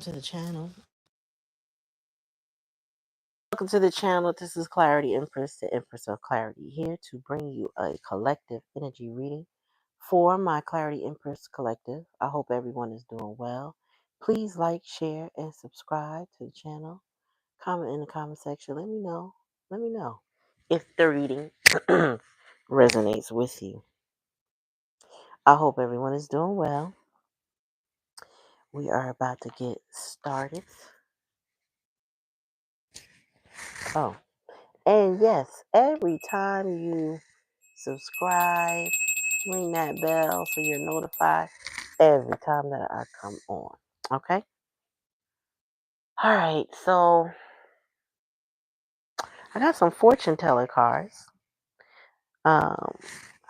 to the channel. Welcome to the channel. This is Clarityempress, the Empress of Clarity, here to bring you a collective energy reading for my Clarityempress collective. I hope everyone is doing well. Please like, share, and subscribe to the channel. Comment in the comment section. Let me know. Let me know if the reading resonates with you. I hope everyone is doing well. We are about to get started. Oh, and yes, every time you subscribe, ring that bell so you're notified every time that I come on. Okay? All right, so I got some fortune teller cards. Um,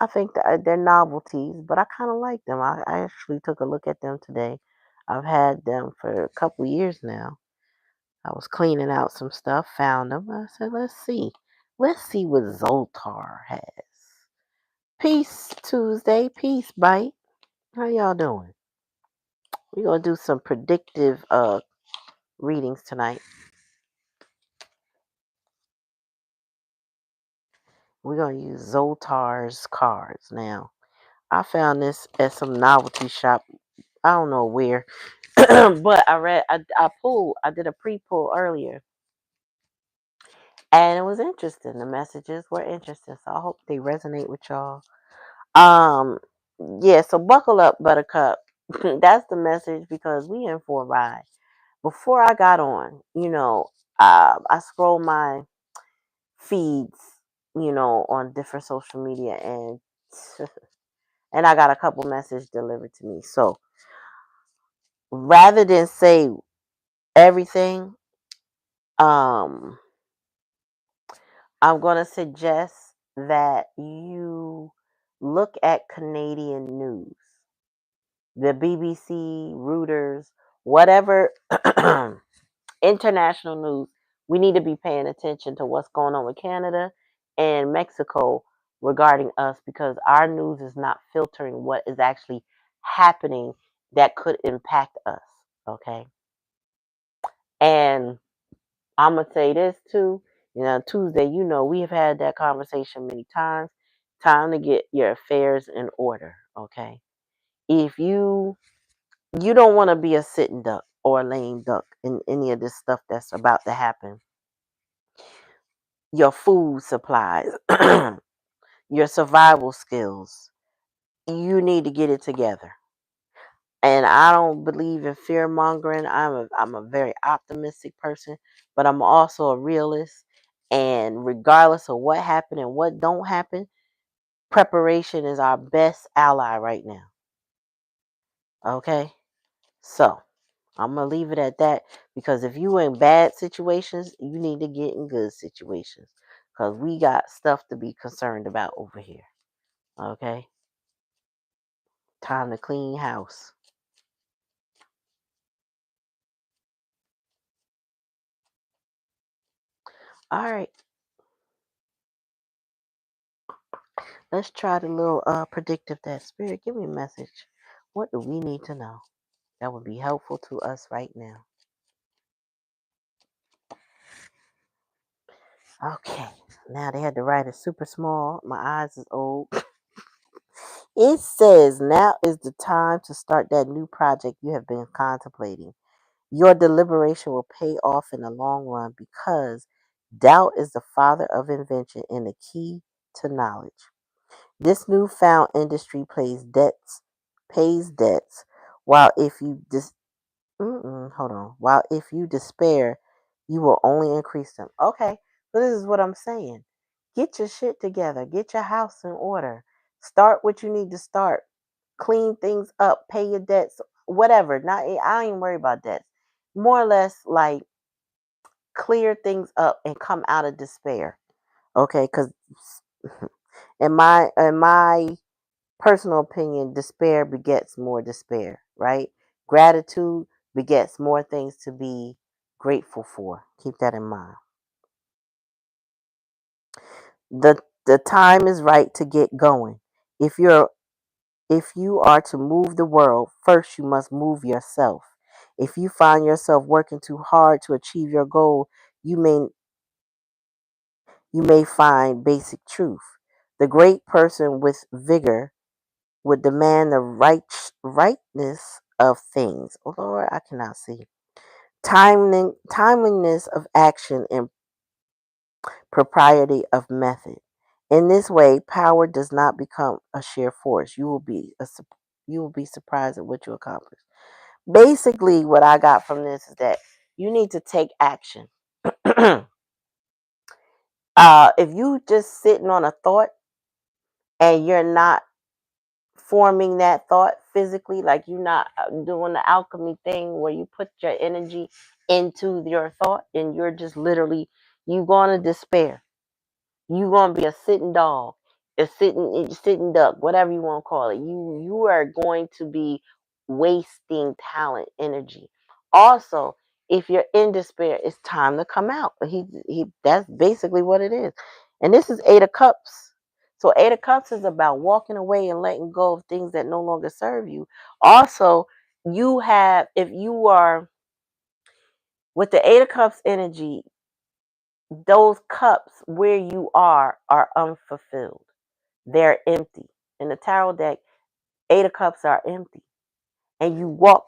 I think that they're novelties, but I kind of like them. I actually took a look at them today. I've had them for a couple years now. I was cleaning out some stuff, found them. I said, let's see. Let's see what Zoltar has. Peace Tuesday, peace bite. How y'all doing? We're gonna do some predictive readings tonight. We're gonna use Zoltar's cards. Now, I found this at some novelty shop. I don't know where, but I did a pre-pull earlier, and it was interesting. The messages were interesting, so I hope they resonate with y'all. Um, yeah. So buckle up, Buttercup. That's the message because we in for a ride. Before I got on, I scroll my feeds, on different social media, and and I got a couple messages delivered to me. So rather than say everything, um, I'm gonna suggest that you look at Canadian news, the BBC, Reuters, whatever international news. We need to be paying attention to what's going on with Canada and Mexico regarding us because our news is not filtering what is actually happening that could impact us. Okay. And I'm going to say this too. Tuesday, we have had that conversation many times. Time to get your affairs in order. Okay. If you don't want to be a sitting duck or a lame duck in any of this stuff that's about to happen. Your food supplies, your survival skills. You need to get it together. And I don't believe in fear mongering. I'm a very optimistic person, but I'm also a realist. And regardless of what happened and what don't happen, preparation is our best ally right now. Okay? So I'm gonna leave it at that because if you in bad situations, you need to get in good situations because we got stuff to be concerned about over here. Okay, time to clean house. All right, let's try the little predictive that spirit. Give me a message. What do we need to know that would be helpful to us right now? Okay, now they had to write it super small. My eyes is old. It says now is the time to start that new project you have been contemplating. Your deliberation will pay off in the long run because doubt is the father of invention and the key to knowledge. This newfound industry pays debts, while if you hold on, while if you despair, you will only increase them. Okay, so this is what I'm saying. Get your shit together. Get your house in order. Start what you need to start. Clean things up. Pay your debts. Whatever. Not I ain't worried about debts. More or less, like clear things up and come out of despair. Okay, because in my personal opinion, despair begets more despair, right? Gratitude begets more things to be grateful for. Keep that in mind. The time is right to get going. If you are to move the world, first you must move yourself. If you find yourself working too hard to achieve your goal, you may find basic truth. The great person with vigor would demand the rightness of things. Oh Lord, I cannot see. Timeliness of action and propriety of method. In this way, power does not become a sheer force. You will be surprised at what you accomplish. Basically, what I got from this is that you need to take action. If you just sitting on a thought and you're not forming that thought physically, like you're not doing the alchemy thing where you put your energy into your thought and you're just literally, you're going to despair. You're going to be a sitting dog, a sitting duck, whatever you want to call it. You are going to be wasting talent, energy. Also, if you're in despair, it's time to come out. He that's basically what it is. And this is Eight of Cups. So Eight of Cups is about walking away and letting go of things that no longer serve you. Also, if you are with the Eight of Cups energy, those cups where you are unfulfilled. They're empty. In the tarot deck, Eight of Cups are empty. And you walk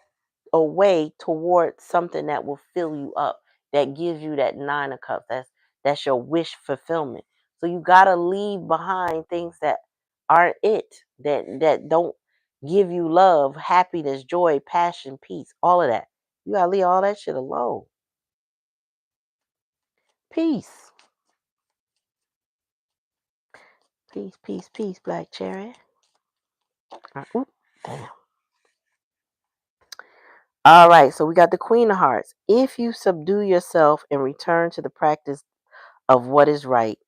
away towards something that will fill you up, that gives you that Nine of Cups. That's your wish fulfillment. So you gotta leave behind things that aren't it, that don't give you love, happiness, joy, passion, peace, all of that. You gotta leave all that shit alone. Peace. Peace, peace, peace, Black Cherry. Oop, damn. All right, so we got the Queen of Hearts. If you subdue yourself and return to the practice of what is right,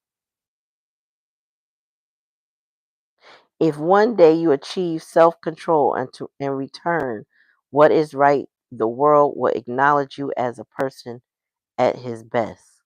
if one day you achieve self-control and return what is right, the world will acknowledge you as a person at his best.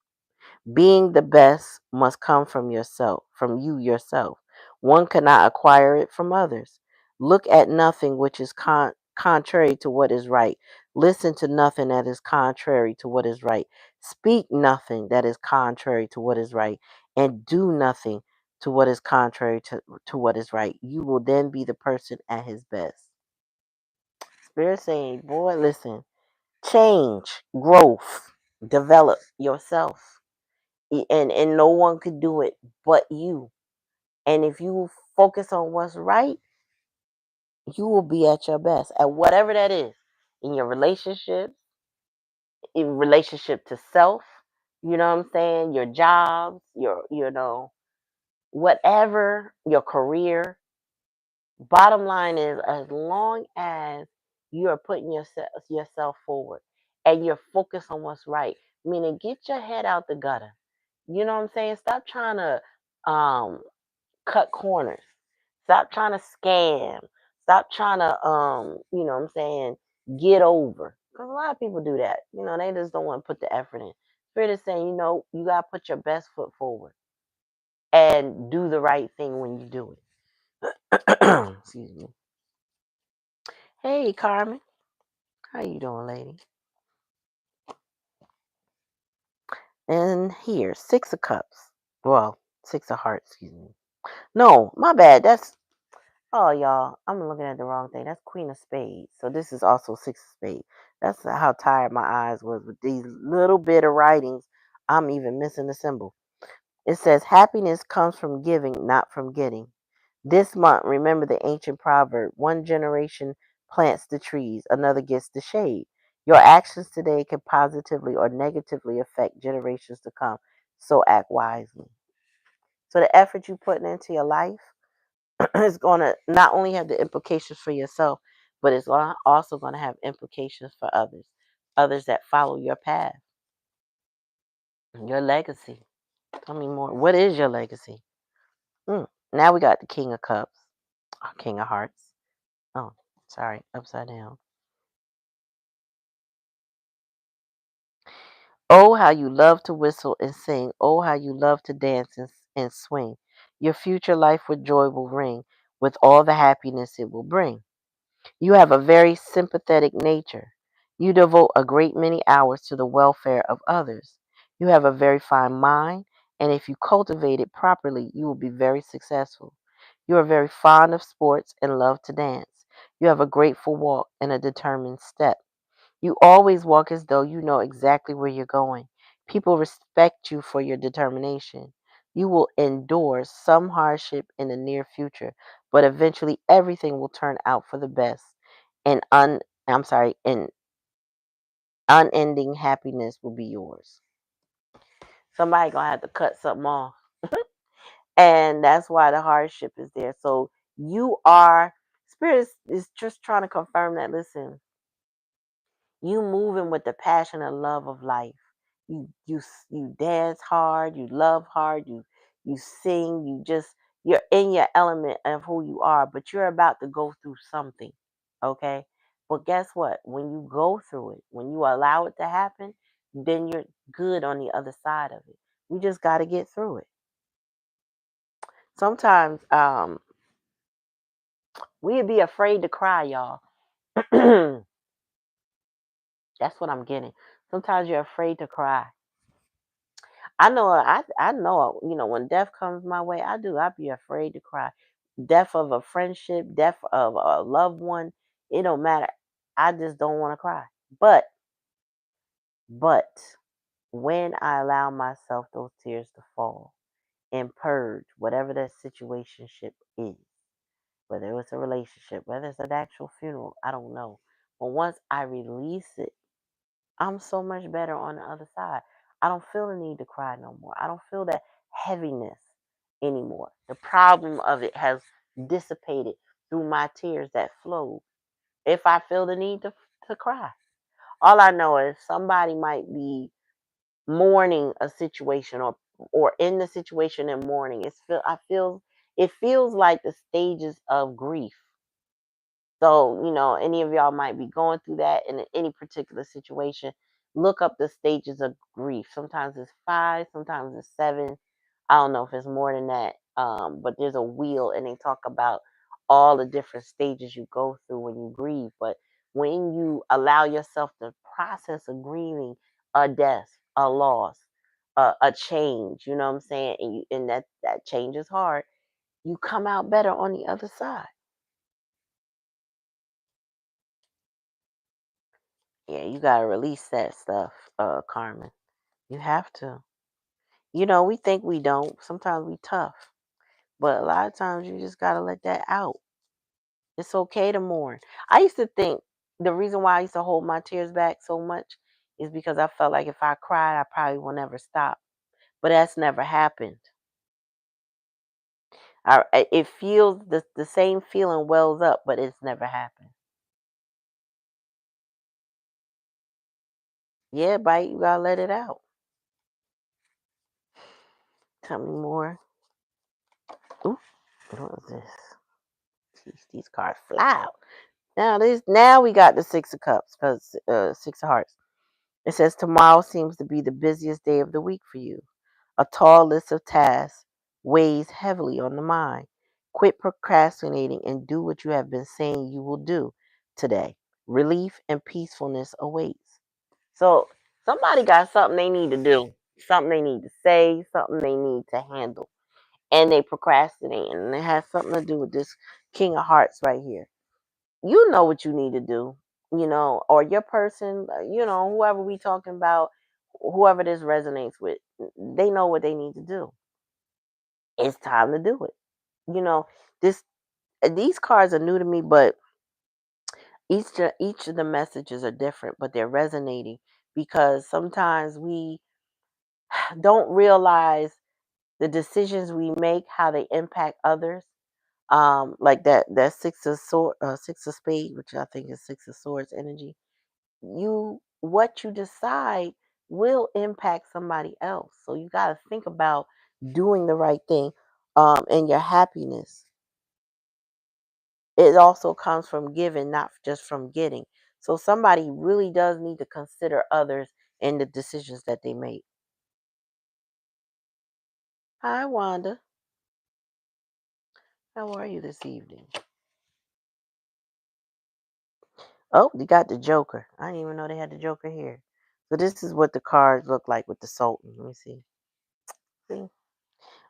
Being the best must come from yourself, from you yourself. One cannot acquire it from others. Look at nothing which is contrary to what is right. Listen to nothing that is contrary to what is right. Speak nothing that is contrary to what is right. And do nothing to what is contrary to what is right. You will then be the person at his best. Spirit saying, boy, listen, change, growth, develop yourself. And no one could do it but you. And if you focus on what's right, you will be at your best at whatever that is, in your relationship, in relationship to self, you know what I'm saying, your jobs, your whatever, your career. Bottom line is, as long as you are putting yourself forward and you're focused on what's right, meaning get your head out the gutter. You know what I'm saying? Stop trying to cut corners. Stop trying to scam. Stop trying to you know what I'm saying, get over. Because a lot of people do that. You know, they just don't want to put the effort in. Spirit is saying, you gotta put your best foot forward and do the right thing when you do it. Excuse me. Hey Carmen. How you doing, lady? And here, Six of Cups. Well, Six of Hearts, excuse me. No, my bad. Oh, y'all, I'm looking at the wrong thing. That's Queen of Spades. So this is also Six of Spades. That's how tired my eyes was with these little bit of writings. I'm even missing the symbol. It says, happiness comes from giving, not from getting. This month, remember the ancient proverb, one generation plants the trees, another gets the shade. Your actions today can positively or negatively affect generations to come. So act wisely. So the effort you putting into your life is going to not only have the implications for yourself, but it's also going to have implications for others that follow your path, your legacy. Tell me more. What is your legacy? Now we got the King of Cups, or King of Hearts. Oh, sorry, upside down. Oh, how you love to whistle and sing. Oh, how you love to dance and swing. Your future life with joy will ring with all the happiness it will bring. You have a very sympathetic nature. You devote a great many hours to the welfare of others. You have a very fine mind, and if you cultivate it properly, you will be very successful. You are very fond of sports and love to dance. You have a grateful walk and a determined step. You always walk as though you know exactly where you're going. People respect you for your determination. You will endure some hardship in the near future, but eventually everything will turn out for the best. And and unending happiness will be yours. Somebody gonna have to cut something off. And that's why the hardship is there. So you are spirit is just trying to confirm that. Listen, you moving with the passion and love of life. You dance hard, you love hard, you sing, you're in your element of who you are, but you're about to go through something. Okay? But guess what? When you go through it, when you allow it to happen, then you're good on the other side of it. We just got to get through it. Sometimes we'd be afraid to cry, y'all. That's what I'm getting. Sometimes you're afraid to cry. I know, when death comes my way, I'd be afraid to cry. Death of a friendship, death of a loved one, it don't matter. I just don't want to cry. But but when I allow myself those tears to fall and purge whatever that situationship is, whether it's a relationship, whether it's an actual funeral, I don't know. But once I release it, I'm so much better on the other side. I don't feel the need to cry no more. I don't feel that heaviness anymore. The problem of it has dissipated through my tears that flowed. If I feel the need to cry, all I know is somebody might be mourning a situation or in the situation and mourning. It feels like the stages of grief. So, any of y'all might be going through that in any particular situation. Look up the stages of grief. Sometimes it's 5, sometimes it's 7. I don't know if it's more than that. But there's a wheel and they talk about all the different stages you go through when you grieve. But when you allow yourself the process of grieving a death, a loss, a change, you know what I'm saying? And that change is hard. You come out better on the other side. Yeah, you gotta release that stuff, Carmen. You have to. We think we don't. Sometimes we tough, but a lot of times you just gotta let that out. It's okay to mourn. I used to think the reason why I used to hold my tears back so much is because I felt like if I cried, I probably will never stop. But that's never happened. It feels the same feeling wells up, but it's never happened. Yeah, bite. You gotta let it out. Tell me more. Ooh, what is this? Jeez, these cards fly out. Now we got the 6 of Cups, because 6 of Hearts. It says tomorrow seems to be the busiest day of the week for you. A tall list of tasks weighs heavily on the mind. Quit procrastinating and do what you have been saying you will do today. Relief and peacefulness awaits. So somebody got something they need to do, something they need to say, something they need to handle, and they procrastinate, and it has something to do with this King of Hearts right here. You know what you need to do, or your person, whoever we talking about, whoever this resonates with, they know what they need to do. It's time to do it. You know, this these cards are new to me, but each of the messages are different, but they're resonating because sometimes we don't realize the decisions we make, how they impact others. Like that 6 of Spade, which I think is 6 of Swords energy. What you decide will impact somebody else. So you got to think about doing the right thing, and your happiness. It also comes from giving, not just from getting. So somebody really does need to consider others in the decisions that they make. Hi, Wanda. How are you this evening? Oh, you got the Joker. I didn't even know they had the Joker here. So this is what the cards look like with the Sultan. Let me see. See?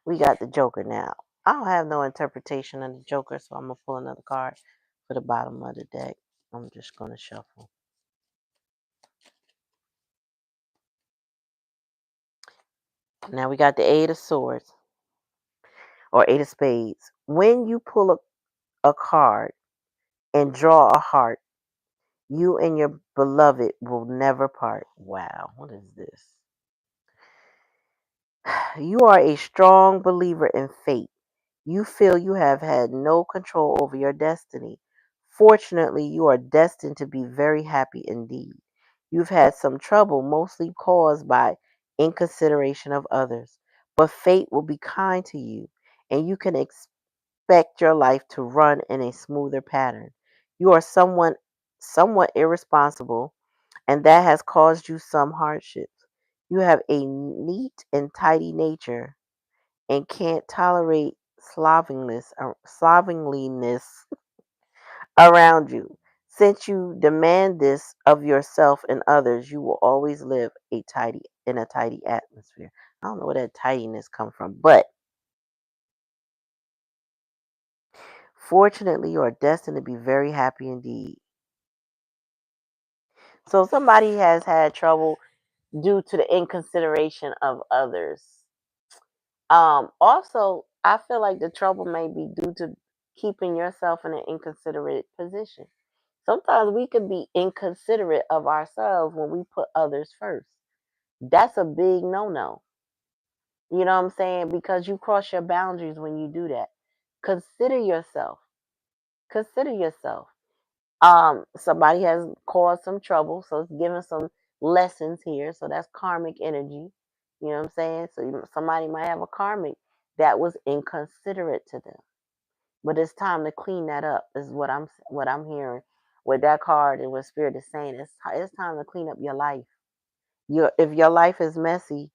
We got the Joker now. I don't have no interpretation of the Joker, so I'm gonna pull another card for the bottom of the deck. I'm just gonna shuffle. Now we got the Eight of Swords or Eight of Spades. When you pull a card and draw a heart, you and your beloved will never part. Wow, what is this? You are a strong believer in fate. You feel you have had no control over your destiny. Fortunately, you are destined to be very happy indeed. You've had some trouble, mostly caused by inconsideration of others, but fate will be kind to you, and you can expect your life to run in a smoother pattern. You are somewhat irresponsible, and that has caused you some hardships. You have a neat and tidy nature and can't tolerate slovenliness around you. Since you demand this of yourself and others, you will always live in a tidy atmosphere. I don't know where that tidiness come from, but fortunately, you are destined to be very happy indeed. So somebody has had trouble due to the inconsideration of others. Also, I feel like the trouble may be due to keeping yourself in an inconsiderate position. Sometimes we can be inconsiderate of ourselves when we put others first. That's a big no-no. You know what I'm saying? Because you cross your boundaries when you do that. Consider yourself. Consider yourself. Somebody has caused some trouble, so it's giving some lessons here. So that's karmic energy. You know what I'm saying? So somebody might have a karmic that was inconsiderate to them, but it's time to clean that up. Is what I'm hearing with that card and what spirit is saying. It's time to clean up your life. If your life is messy,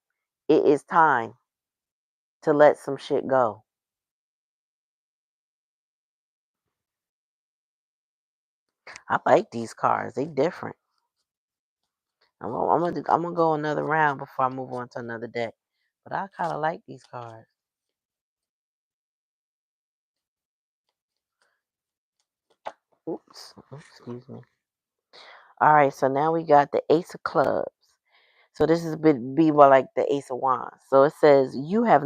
it is time to let some shit go. I like these cards. They different. I'm gonna go another round before I move on to another deck. But I kind of like these cards. Oops, excuse me. All right, so now we got the Ace of Clubs. So this is be more like the Ace of Wands. So it says you have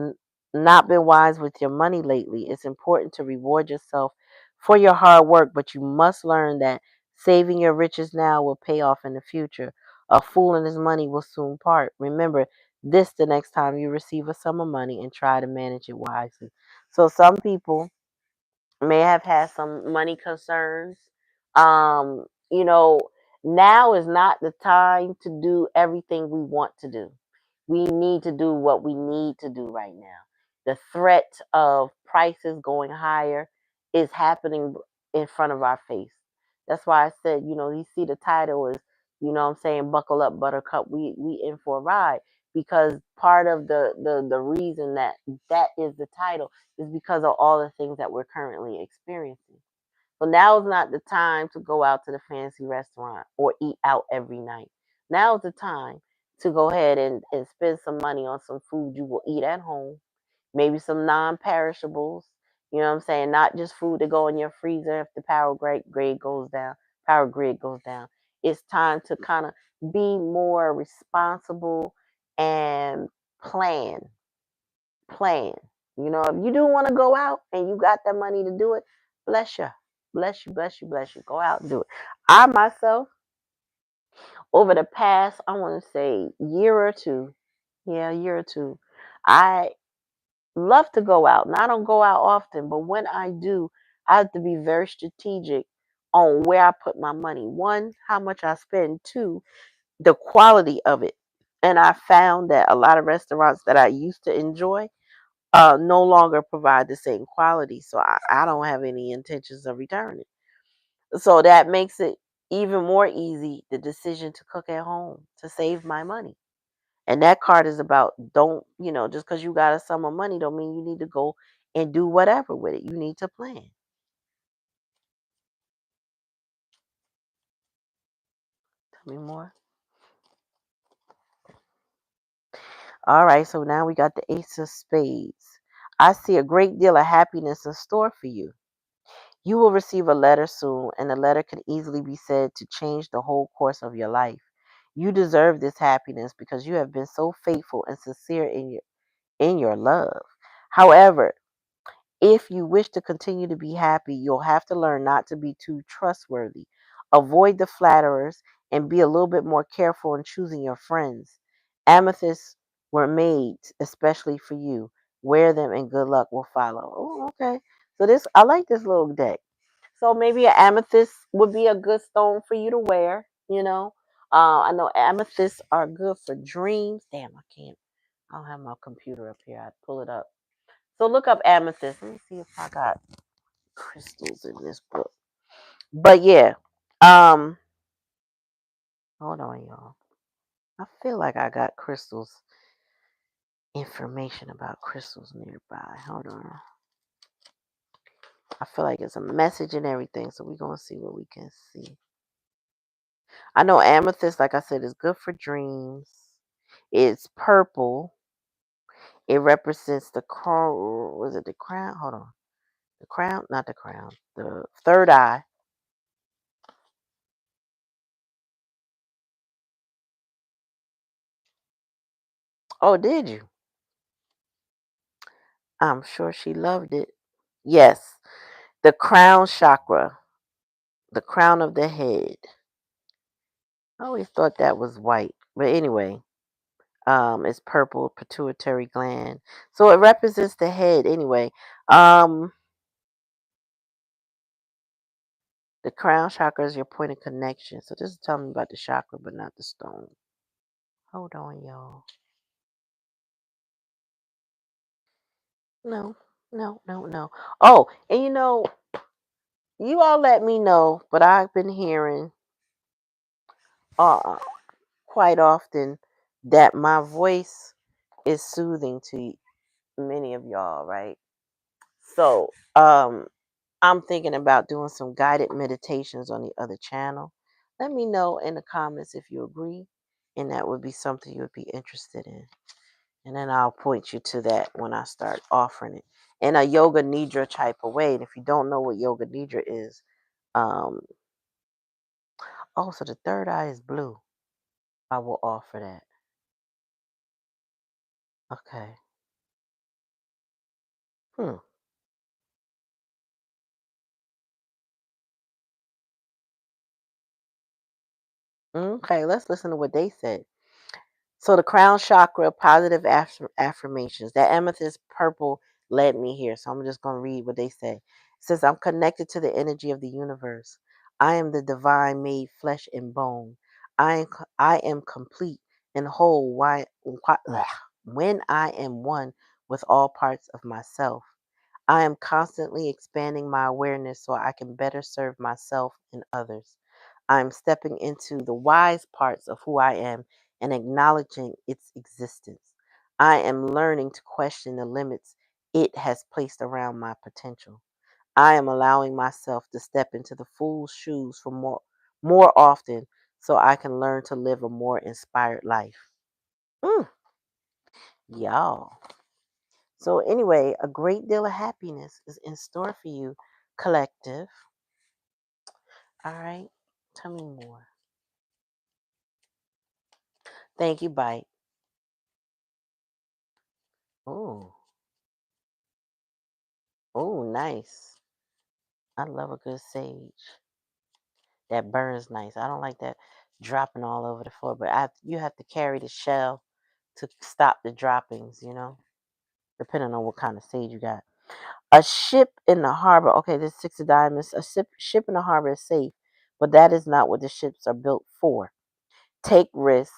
not been wise with your money lately. It's important to reward yourself for your hard work, but you must learn that saving your riches now will pay off in the future. A fool and his money will soon part. Remember this the next time you receive a sum of money and try to manage it wisely. So some people may have had some money concerns. You know, now is not the time to do everything we want to do. We need to do what we need to do right now. The threat of prices going higher is happening in front of our face. That's why I said, you see the title is, I'm saying, buckle up, buttercup. We in for a ride, because part of the reason that is the title is because of all the things that we're currently experiencing. So now is not the time to go out to the fancy restaurant or eat out every night. Now is the time to go ahead and spend some money on some food you will eat at home, maybe some non-perishables. You know what I'm saying? Not just food to go in your freezer if the power grid goes down. It's time to kind of be more responsible and plan plan. If you do want to go out and you got that money to do it, bless you. Bless you, bless you, bless you. Go out and do it. I myself, over the past, I want to say year or two, yeah, a year or two, I love to go out. And I don't go out often, but when I do, I have to be very strategic on where I put my money. One, how much I spend. Two, the quality of it. And I found that a lot of restaurants that I used to enjoy no longer provide the same quality. So I don't have any intentions of returning. So that makes it even more easy, the decision to cook at home to save my money. And that card is about, don't, just because you got a sum of money don't mean you need to go and do whatever with it. You need to plan. Tell me more. All right, so now we got the Ace of Spades. I see a great deal of happiness in store for you. You will receive a letter soon, and the letter can easily be said to change the whole course of your life. You deserve this happiness because you have been so faithful and sincere in your love. However, if you wish to continue to be happy, you'll have to learn not to be too trustworthy. Avoid the flatterers and be a little bit more careful in choosing your friends. Amethysts were made especially for you. Wear them and good luck will follow. Oh, okay. So this I like this little deck. So maybe an amethyst would be a good stone for you to wear, you know. I know amethysts are good for dreams. Damn, I don't have my computer up here. I'd pull it up. So look up amethyst. Let me see if I got crystals in this book. But yeah, um, hold on, y'all. I feel like I got crystals information about crystals nearby. Hold on. I feel like it's a message and everything, so we're gonna see what we can see. I know amethyst, like I said, is good for dreams. It's purple. It represents the crown. Was it the crown? Hold on. The crown, not the crown. The third eye. Oh, did you? I'm sure she loved it. Yes, the crown chakra, the crown of the head. I always thought that was white, but anyway, it's purple, pituitary gland. So it represents the head anyway. Um, the crown chakra is your point of connection. So this is telling me about the chakra, but not the stone. Hold on, y'all. No, no, no, no. Oh, and you all let me know, but I've been hearing uh quite often that my voice is soothing to many of y'all, right? So, I'm thinking about doing some guided meditations on the other channel. Let me know in the comments if you agree, and that would be something you would be interested in. And then I'll point you to that when I start offering it in a yoga nidra type of way. And if you don't know what yoga nidra is, um, oh, so the third eye is blue. I will offer that. Okay. Hmm. Okay, let's listen to what they said. So the crown chakra, positive affirmations. That amethyst purple led me here. So I'm just going to read what they say. It says, I'm connected to the energy of the universe. I am the divine made flesh and bone. I am complete and whole when I am one with all parts of myself. I am constantly expanding my awareness so I can better serve myself and others. I'm stepping into the wise parts of who I am and acknowledging its existence. I am learning to question the limits it has placed around my potential. I am allowing myself to step into the fool's shoes for more often so I can learn to live a more inspired life. Mm, y'all. So anyway, a great deal of happiness is in store for you, collective. All right. Tell me more. Thank you, Bite. Oh, oh, nice. I love a good sage. That burns nice. I don't like that dropping all over the floor, but you have to carry the shell to stop the droppings, depending on what kind of sage you got. A ship in the harbor. Okay, this six of diamonds. A ship in the harbor is safe, but that is not what the ships are built for. Take risks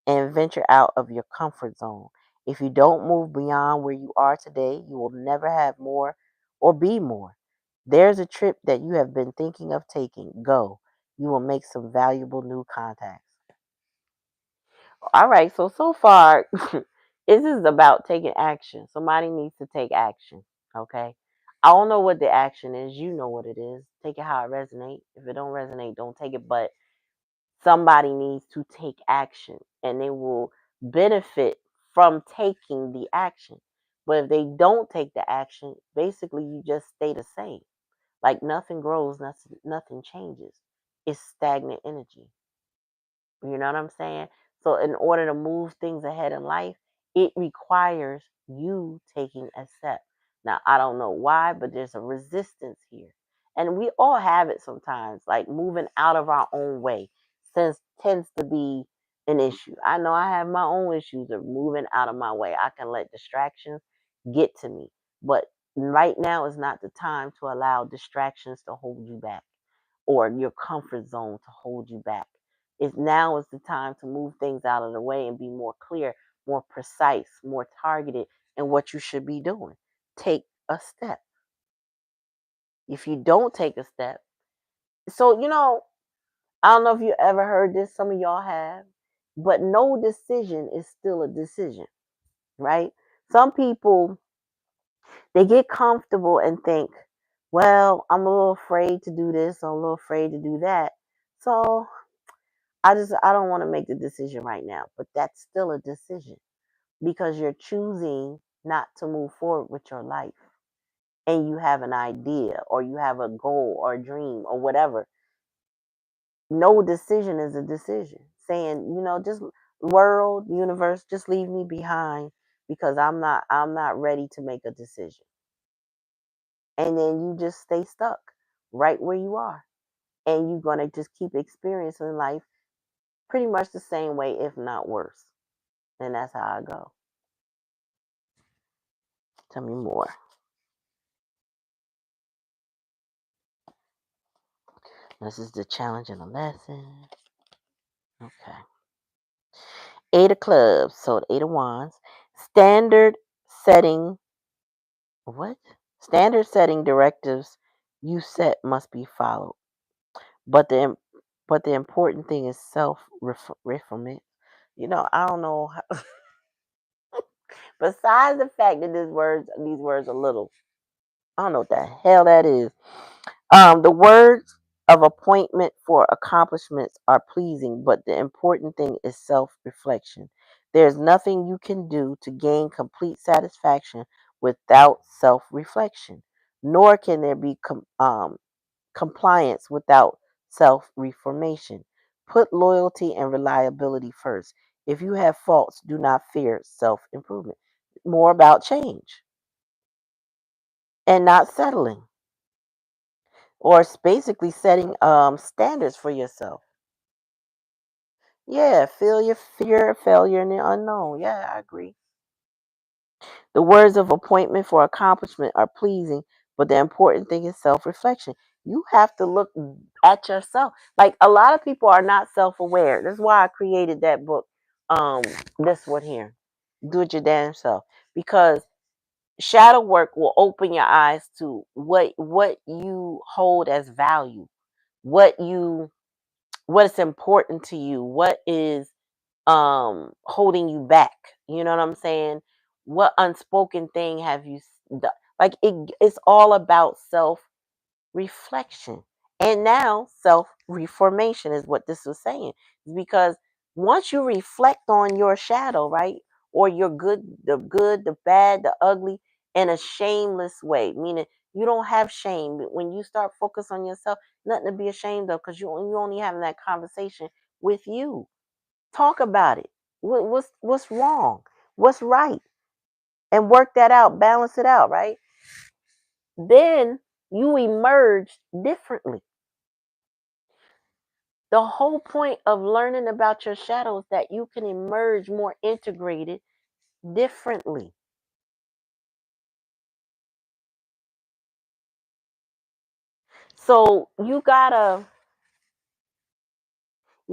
and venture out of your comfort zone. If you don't move beyond where you are today, you will never have more or be more. There's a trip that you have been thinking of taking. Go. You will make some valuable new contacts. All right, so far, this is about taking action. Somebody needs to take action. Okay. I don't know what the action is. You know what it is. Take it how it resonates. If it don't resonate, don't take it. But somebody needs to take action, and they will benefit from taking the action. But if they don't take the action, basically you just stay the same. Like nothing grows, nothing changes. It's stagnant energy. You know what I'm saying? So in order to move things ahead in life, it requires you taking a step. Now, I don't know why, but there's a resistance here. And we all have it sometimes, like moving out of our own way since tends to be an issue. I know I have my own issues of moving out of my way. I can let distractions get to me. But right now is not the time to allow distractions to hold you back or your comfort zone to hold you back. It's now is the time to move things out of the way and be more clear, more precise, more targeted in what you should be doing. Take a step. If you don't take a step, so I don't know if you ever heard this, some of y'all have, but no decision is still a decision, right? Some people, they get comfortable and think, well, I'm a little afraid to do this, I'm a little afraid to do that. So I don't want to make the decision right now, but that's still a decision because you're choosing not to move forward with your life, and you have an idea or you have a goal or a dream or whatever. No decision is a decision. Saying, just world, universe, just leave me behind because I'm not ready to make a decision. And then you just stay stuck right where you are. And you're going to just keep experiencing life pretty much the same way, if not worse. And that's how I go. Tell me more. This is the challenge and the lesson. Okay. Eight of clubs. So the eight of wands. Standard setting. What? Standard setting directives you set must be followed. But the important thing is self reformation. I don't know. Besides the fact that these words are little, I don't know what the hell that is. The words of appointment for accomplishments are pleasing, but the important thing is self reflection. There's nothing you can do to gain complete satisfaction without self reflection, nor can there be compliance without self reformation. Put loyalty and reliability first. If you have faults, do not fear self improvement. More about change and not settling, or it's basically setting standards for yourself. Yeah, feel your fear, failure, and the unknown. Yeah, I agree. The words of appointment for accomplishment are pleasing, but the important thing is self reflection. You have to look at yourself. Like a lot of people are not self aware. That's why I created that book. Um, this one here. Do it your damn self. Because shadow work will open your eyes to what you hold as value, what you what is important to you, what is holding you back. You know what I'm saying? What unspoken thing have you done? Like it's all about self reflection. And now self reformation is what this was saying. Because once you reflect on your shadow, right? Or your good, the bad, the ugly, in a shameless way, meaning you don't have shame. When you start focus on yourself, nothing to be ashamed of because you only having that conversation with you. Talk about it. What's wrong? What's right? And work that out, balance it out, right? Then you emerge differently. The whole point of learning about your shadow is that you can emerge more integrated differently. So you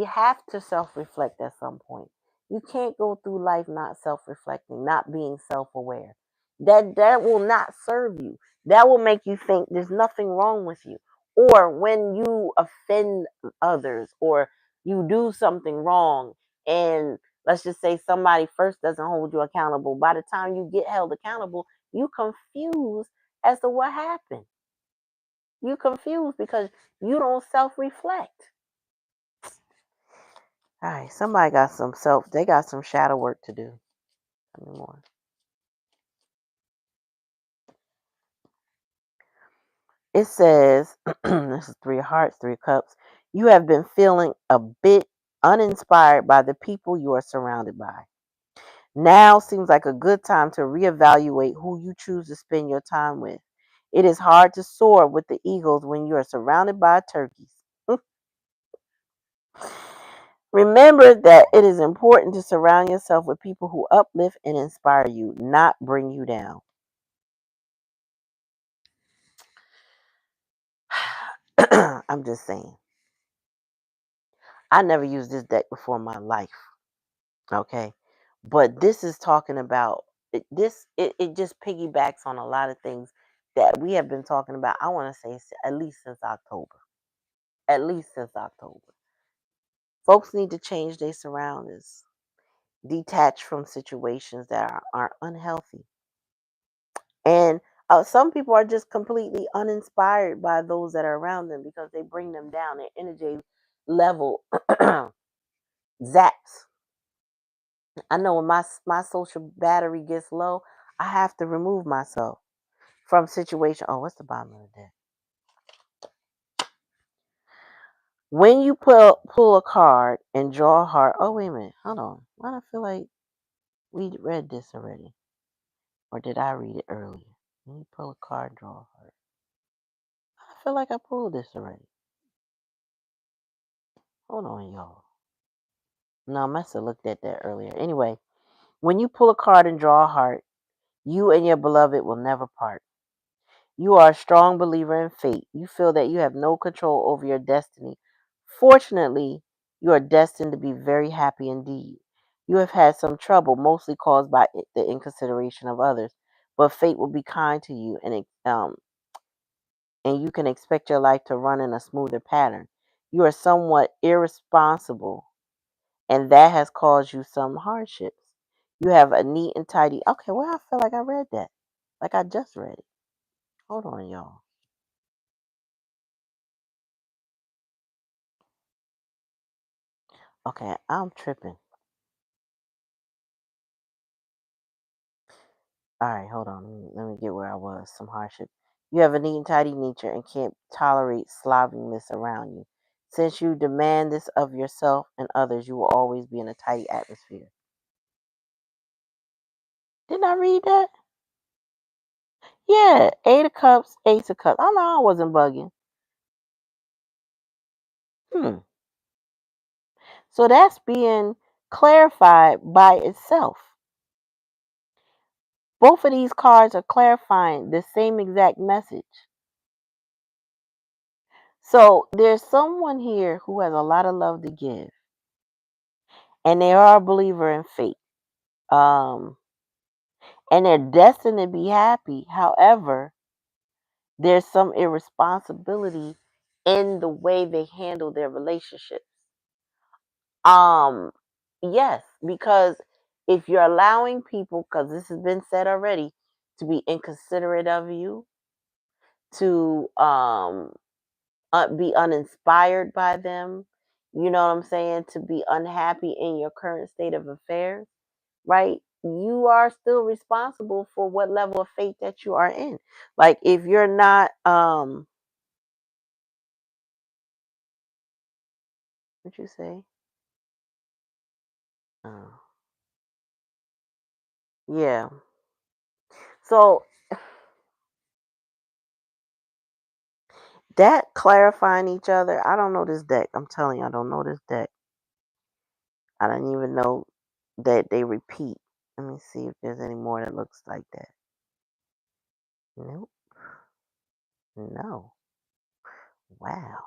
have to self-reflect at some point. You can't go through life not self-reflecting, not being self-aware. That will not serve you. That will make you think there's nothing wrong with you. Or when you offend others or you do something wrong, and let's just say somebody first doesn't hold you accountable, by the time you get held accountable, you confused as to what happened. You confused because you don't self-reflect. All right, somebody got they got some shadow work to do. Tell me more. It says, this is 3 of Hearts, 3 of Cups. You have been feeling a bit uninspired by the people you are surrounded by. Now seems like a good time to reevaluate who you choose to spend your time with. It is hard to soar with the eagles when you are surrounded by turkeys. Remember that it is important to surround yourself with people who uplift and inspire you, not bring you down. I'm just saying. I never used this deck before in my life. Okay. But this is talking about it just piggybacks on a lot of things that we have been talking about. I want to say at least since October. At least since October. Folks need to change their surroundings, detach from situations that are unhealthy. And some people are just completely uninspired by those that are around them because they bring them down. Their energy level zaps. I know when my social battery gets low, I have to remove myself from situation. Oh, what's the bottom of the deck? When you pull a card and draw a heart. Oh, wait a minute. Hold on. Why do I feel like we read this already? Or did I read it earlier? When you pull a card, draw a heart. I feel like I pulled this already. Hold on, y'all. No, I must have looked at that earlier. Anyway, when you pull a card and draw a heart, you and your beloved will never part. You are a strong believer in fate. You feel that you have no control over your destiny. Fortunately, you are destined to be very happy indeed. You have had some trouble, mostly caused by the inconsideration of others, but fate will be kind to you, and you can expect your life to run in a smoother pattern. You are somewhat irresponsible, and that has caused you some hardships. You have a neat and tidy. Okay, well, I feel like I read that. Like I just read it. Hold on, y'all. Okay, I'm tripping. All right, hold on. Let me get where I was. Some hardship. You have a neat and tidy nature and can't tolerate slovenliness around you. Since you demand this of yourself and others, you will always be in a tight atmosphere. Didn't I read that? Yeah, 8 of Cups, Ace of Cups. I know I wasn't bugging. Hmm. So that's being clarified by itself. Both of these cards are clarifying the same exact message. So there's someone here who has a lot of love to give, and they are a believer in fate. Um, and they're destined to be happy. However, there's some irresponsibility in the way they handle their relationships. Um, yes, because if you're allowing people, because this has been said already, to be inconsiderate of you, to be uninspired by them, you know what I'm saying, to be unhappy in your current state of affairs, right? You are still responsible for what level of faith that you are in. Like if you're not what you say? Oh, yeah. So that clarifying each other, I don't know this deck. I'm telling you, I don't know this deck. I don't even know that they repeat. Let me see if there's any more that looks like that. Nope. No. Wow.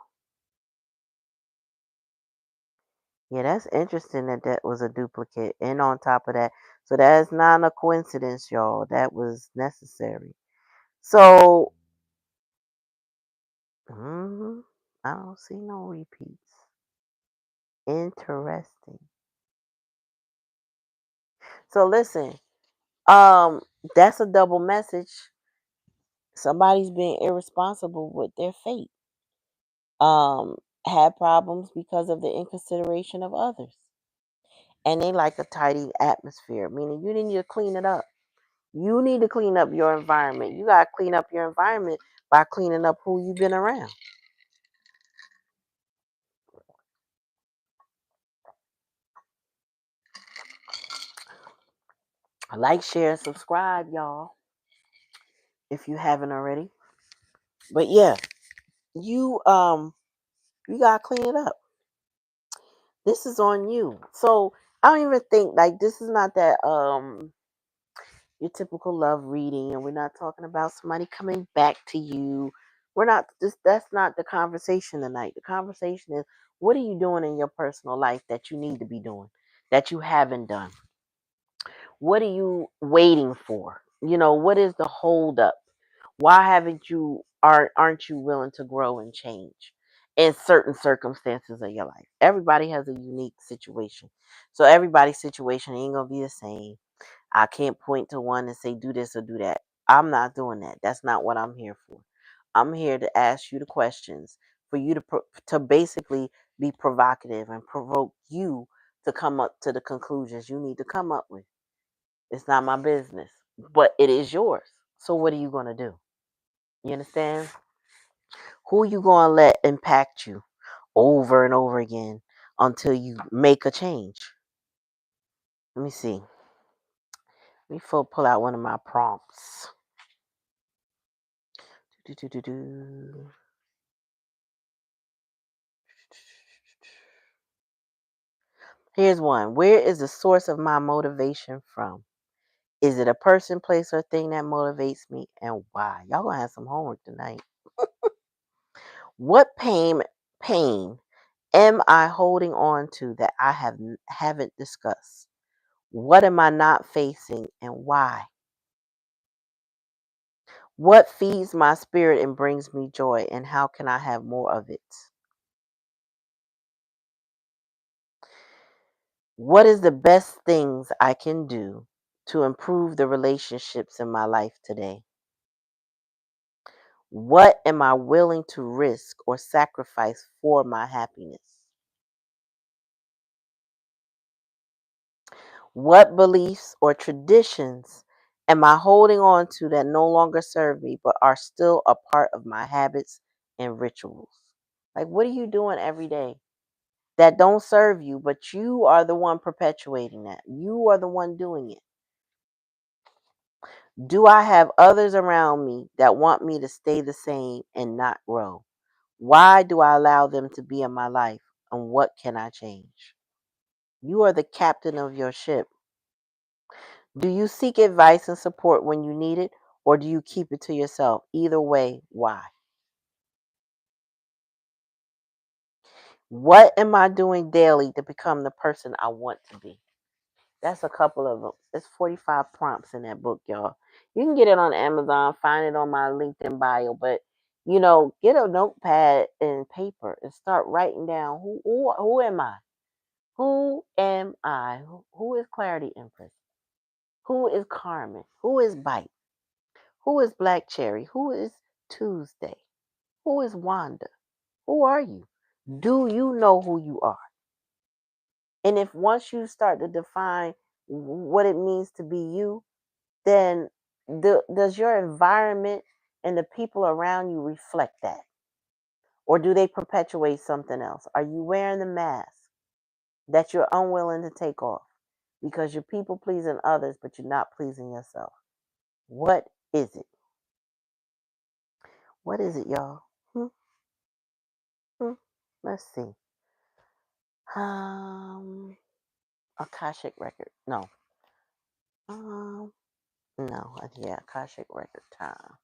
Yeah, that's interesting that that was a duplicate. And on top of that, so that is not a coincidence, y'all. That was necessary. So, I don't see no repeats. Interesting. So listen, that's a double message. Somebody's being irresponsible with their fate. Um, had problems because of the inconsideration of others. and they like a tidy atmosphere, meaning you need to clean it up. You need to clean up your environment. You got to clean up your environment by cleaning up who you've been around. Like, share, subscribe, y'all, if you haven't already. But yeah, you you gotta clean it up. This is on you. So I don't even think like this is not that your typical love reading, and we're not talking about somebody coming back to you. We're not this That's not the conversation tonight. The conversation is, what are you doing in your personal life that you need to be doing, that you haven't done? What are you waiting for? What is the holdup? Why aren't you willing to grow and change in certain circumstances of your life? Everybody has a unique situation. So everybody's situation ain't gonna be the same. I can't point to one and say do this or do that. I'm not doing that. That's not what I'm here for. I'm here to ask you the questions, for you to basically be provocative and provoke you to come up to the conclusions you need to come up with. It's not my business, but it is yours. So what are you going to do? You understand? Who you going to let impact you over and over again until you make a change? Let me see. Let me pull out one of my prompts. Do-do-do-do. Here's one. Where is the source of my motivation from? Is it a person, place, or thing that motivates me, and why? Y'all gonna have some homework tonight. What pain am I holding on to that I haven't discussed? What am I not facing, and why? What feeds my spirit and brings me joy, and how can I have more of it? What is the best things I can do to improve the relationships in my life today? What am I willing to risk or sacrifice for my happiness? What beliefs or traditions am I holding on to that no longer serve me but are still a part of my habits and rituals? Like, what are you doing every day that don't serve you, but you are the one perpetuating that? You are the one doing it. Do I have others around me that want me to stay the same and not grow? Why do I allow them to be in my life, and what can I change? You are the captain of your ship. Do you seek advice and support when you need it, or do you keep it to yourself? Either way, why? What am I doing daily to become the person I want to be? That's a couple of them. There's 45 prompts in that book, y'all. You can get it on Amazon, find it on my LinkedIn bio, but get a notepad and paper and start writing down who am I? Who am I? Who is Clarity Empress? Who is Carmen? Who is Bite? Who is Black Cherry? Who is Tuesday? Who is Wanda? Who are you? Do you know who you are? And if once you start to define what it means to be you, then does your environment and the people around you reflect that? Or do they perpetuate something else? Are you wearing the mask that you're unwilling to take off because you're people pleasing others, but you're not pleasing yourself? What is it? What is it, y'all? Hmm? Hmm? Let's see. Um, Akashic record. No. Um, no. Yeah, Akashic record time.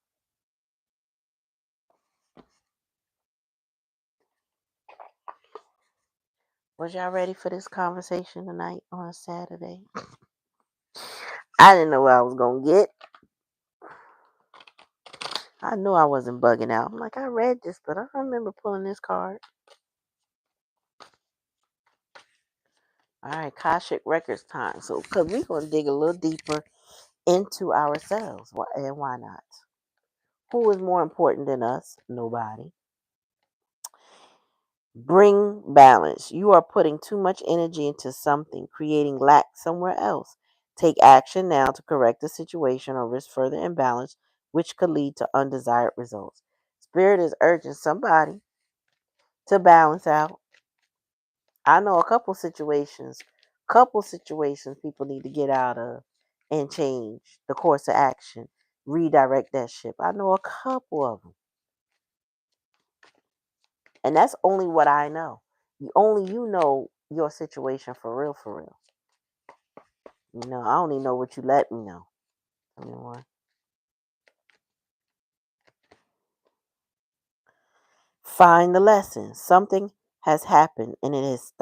Was y'all ready for this conversation tonight on a Saturday? I didn't know what I was gonna get. I knew I wasn't bugging out. I'm like, I read this, but I don't remember pulling this card. All right, Akashic records time. So, because we're gonna dig a little deeper into ourselves. And why not? Who is more important than us? Nobody. Bring balance. You are putting too much energy into something, creating lack somewhere else. Take action now to correct the situation or risk further imbalance, which could lead to undesired results. Spirit is urging somebody to balance out. I know a couple situations people need to get out of and change the course of action, redirect that ship. I know a couple of them. And that's only what I know. Only you know your situation for real, for real. I only know what you let me know. Tell me more. Find the lesson. Something has happened and it has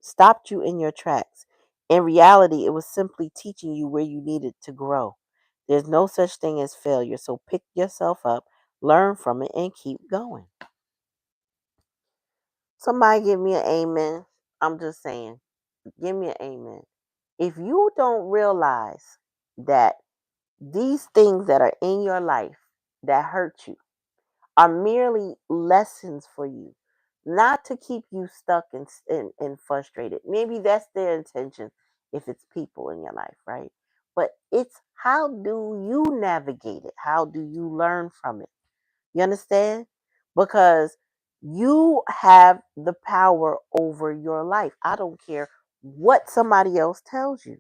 stopped you in your tracks. In reality, it was simply teaching you where you needed to grow. There's no such thing as failure, so pick yourself up, learn from it, and keep going. Somebody give me an amen. I'm just saying, give me an amen. If you don't realize that these things that are in your life that hurt you are merely lessons for you, not to keep you stuck and frustrated. Maybe that's their intention if it's people in your life, right? But it's how do you navigate it? How do you learn from it? You understand? Because you have the power over your life. I don't care what somebody else tells you.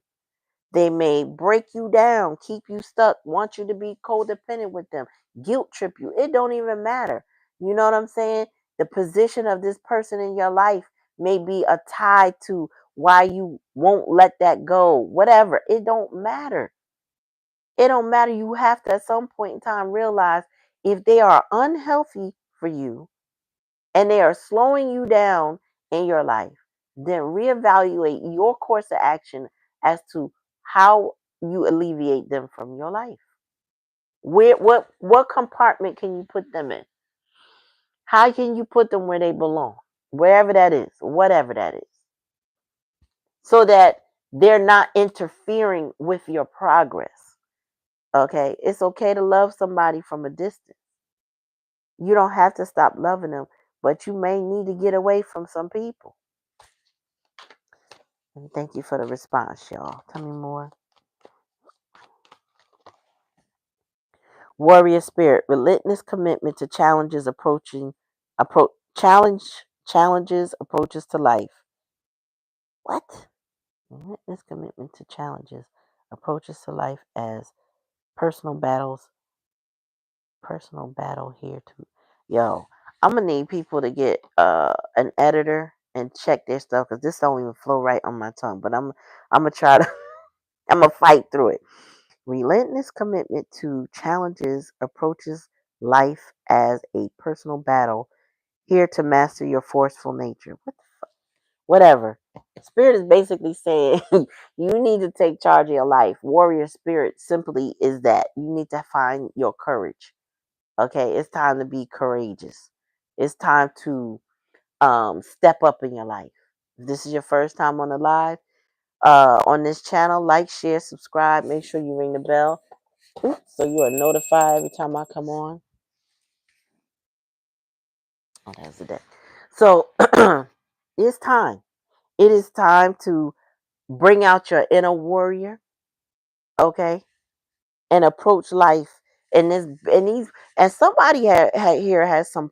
They may break you down, keep you stuck, want you to be codependent with them, guilt trip you. It don't even matter. You know what I'm saying? The position of this person in your life may be a tie to why you won't let that go. Whatever. It don't matter. It don't matter. You have to at some point in time realize if they are unhealthy for you and they are slowing you down in your life, then reevaluate your course of action as to how you alleviate them from your life. What compartment can you put them in? How can you put them where they belong? Wherever that is, whatever that is. So that they're not interfering with your progress. Okay? It's okay to love somebody from a distance. You don't have to stop loving them, but you may need to get away from some people. And thank you for the response, y'all. Tell me more. Warrior spirit, relentless commitment to challenges approaches to life. What? Relentless commitment to challenges approaches to life as personal battles. Personal battle here too. Yo, I'm gonna need people to get an editor and check their stuff because this don't even flow right on my tongue. But I'm gonna try to I'm gonna fight through it. Relentless commitment to challenges approaches life as a personal battle, here to master your forceful nature. Whatever. Spirit is basically saying you need to take charge of your life. Warrior spirit simply is that. You need to find your courage. Okay, it's time to be courageous. It's time to step up in your life. If this is your first time on the live, on this channel, like, share, subscribe. Make sure you ring the bell so you are notified every time I come on. Oh, that's the day. So it's time. It is time to bring out your inner warrior, okay, and approach life. And somebody here has some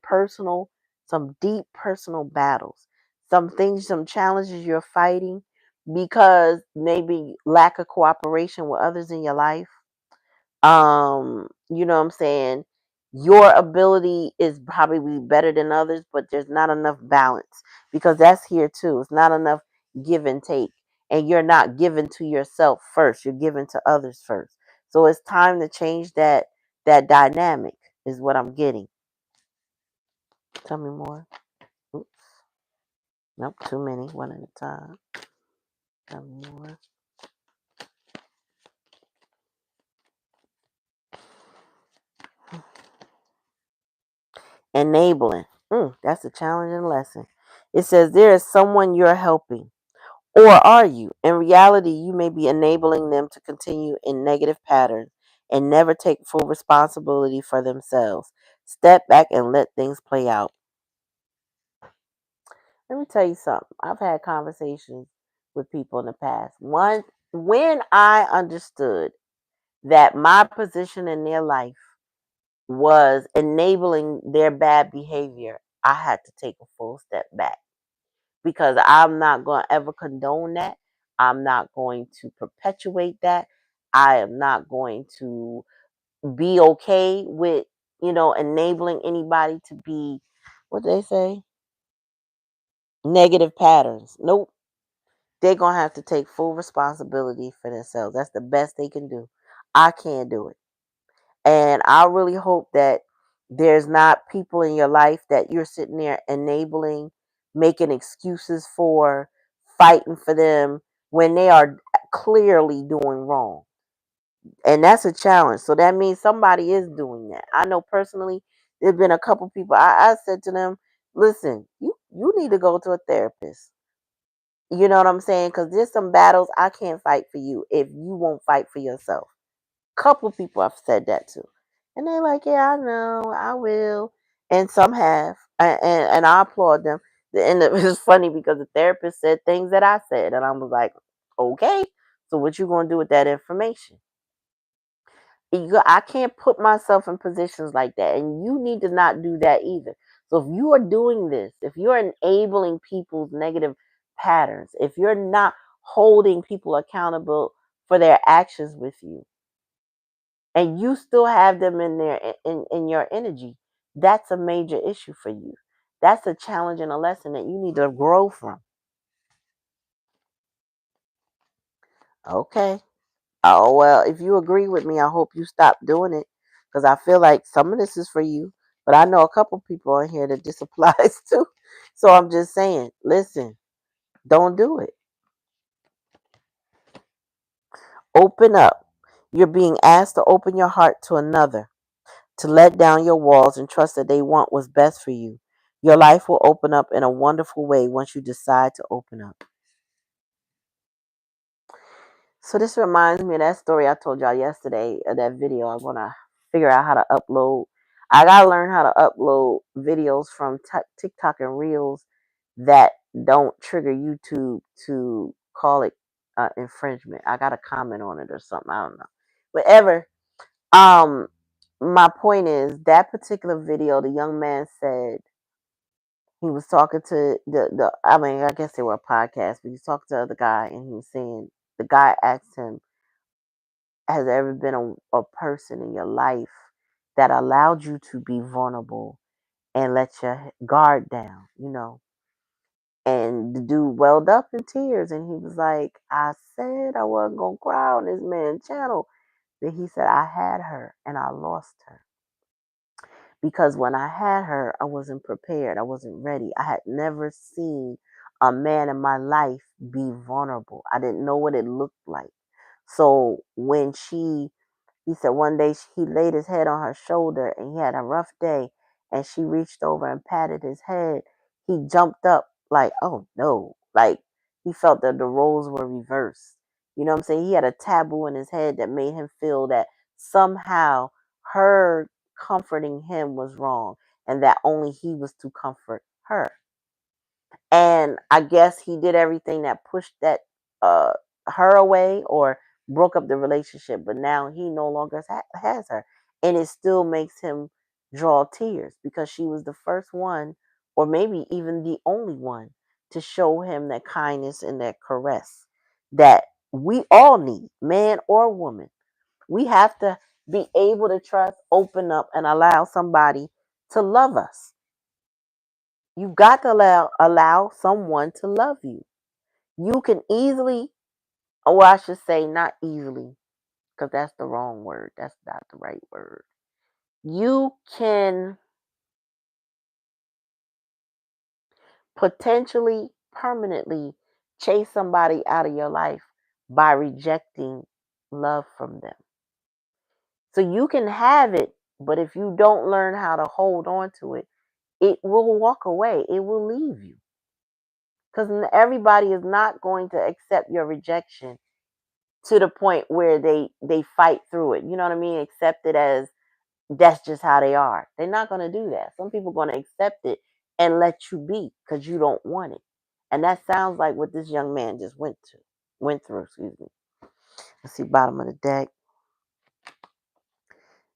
deep personal battles, some things, some challenges you're fighting because maybe lack of cooperation with others in your life. You know what I'm saying? Your ability is probably better than others, but there's not enough balance because that's here too. It's not enough give and take. And you're not giving to yourself first. You're giving to others first. So it's time to change that dynamic is what I'm getting. Tell me more. Oops. Nope, too many. One at a time. Tell me more. Enabling. That's a challenging lesson. It says there is someone you're helping. Or are you? In reality, you may be enabling them to continue in negative patterns and never take full responsibility for themselves. Step back and let things play out. Let me tell you something. I've had conversations with people in the past. One, when I understood that my position in their life was enabling their bad behavior, I had to take a full step back because I'm not going to ever condone that. I'm not going to perpetuate that. I am not going to be okay with, enabling anybody to be, what they say, negative patterns. Nope. They're going to have to take full responsibility for themselves. That's the best they can do. I can't do it. And I really hope that there's not people in your life that you're sitting there enabling, making excuses for, fighting for them when they are clearly doing wrong. And that's a challenge. So that means somebody is doing that. I know personally, there's been a couple people I said to them, listen, you need to go to a therapist. You know what I'm saying? Because there's some battles I can't fight for you if you won't fight for yourself. Couple people I've said that to. And they're like, yeah, I know, I will. And some have. And I applaud them. And it was funny because the therapist said things that I said. And I was like, okay, so what you going to do with that information? I can't put myself in positions like that. And you need to not do that either. So if you are doing this, if you're enabling people's negative patterns, if you're not holding people accountable for their actions with you, and you still have them in there in your energy, that's a major issue for you. That's a challenge and a lesson that you need to grow from. Okay. Oh, well, if you agree with me, I hope you stop doing it because I feel like some of this is for you, but I know a couple people on here that this applies to. So I'm just saying, listen, don't do it. Open up. You're being asked to open your heart to another, to let down your walls and trust that they want what's best for you. Your life will open up in a wonderful way once you decide to open up. So this reminds me of that story I told y'all yesterday of that video. I want to figure out how to upload. I got to learn how to upload videos from TikTok and Reels that don't trigger YouTube to call it infringement. I got to comment on it or something. I don't know. Whatever. Um, my point is that particular video, the young man said he was talking to I mean, I guess they were a podcast, but he was talking to the other guy and he was saying, the guy asked him, has there ever been a person in your life that allowed you to be vulnerable and let your guard down, And the dude welled up in tears and he was like, I said I wasn't going to cry on this man's channel. But he said, I had her and I lost her. Because when I had her, I wasn't prepared. I wasn't ready. I had never seen a man in my life be vulnerable. I didn't know what it looked like. So when he said one day he laid his head on her shoulder and he had a rough day and she reached over and patted his head. He jumped up like, oh no. Like he felt that the roles were reversed. You know what I'm saying? He had a taboo in his head that made him feel that somehow her comforting him was wrong and that only he was to comfort her. And I guess he did everything that pushed that uh her away or broke up the relationship, but now he no longer has her, and it still makes him draw tears because she was the first one, or maybe even the only one, to show him that kindness and that caress that we all need, man or woman. We have to be able to trust, open up, and allow somebody to love us. You've got to allow someone to love you. You can easily, or I should say, not easily, because that's the wrong word. That's not the right word. You can potentially, permanently chase somebody out of your life by rejecting love from them. So you can have it, but if you don't learn how to hold on to it, it will walk away. It will leave you. Because everybody is not going to accept your rejection to the point where they fight through it. You know what I mean? Accept it as that's just how they are. They're not going to do that. Some people are going to accept it and let you be because you don't want it. And that sounds like what this young man just went through, excuse me. Let's see, bottom of the deck.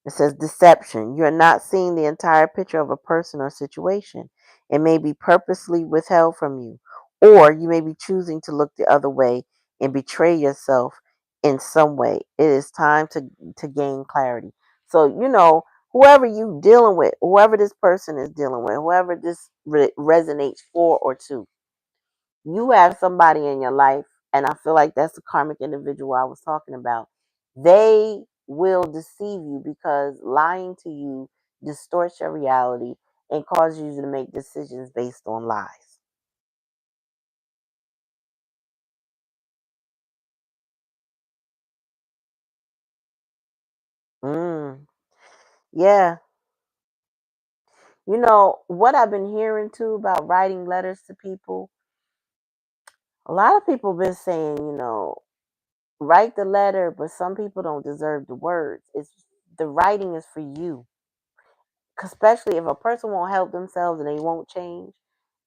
It says deception. You're not seeing the entire picture of a person or situation. It may be purposely withheld from you, or you may be choosing to look the other way and betray yourself in some way. It is time to gain clarity. So, whoever you dealing with, whoever this person is dealing with, whoever this resonates for or to, you have somebody in your life, and I feel like that's the karmic individual I was talking about. They will deceive you because lying to you distorts your reality and causes you to make decisions based on lies. Mm, yeah. What I've been hearing too about writing letters to people, a lot of people been saying, write the letter, but some people don't deserve the words. It's the writing is for you. Especially if a person won't help themselves and they won't change,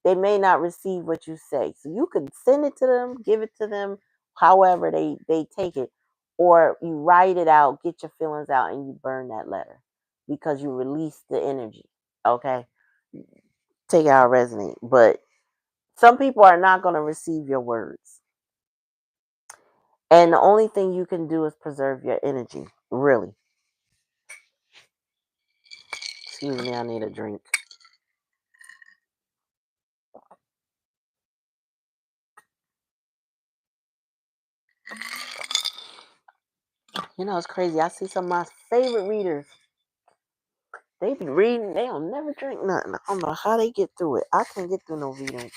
they may not receive what you say. So you could send it to them, give it to them, however they take it, or you write it out, get your feelings out, and you burn that letter because you release the energy. Okay, take it out, resonate. But some people are not going to receive your words, and the only thing you can do is preserve your energy. Really, excuse me, I need a drink. It's crazy. I see some of my favorite readers. They be reading, they don't never drink nothing. I don't know how they get through it. I can't get through no reading.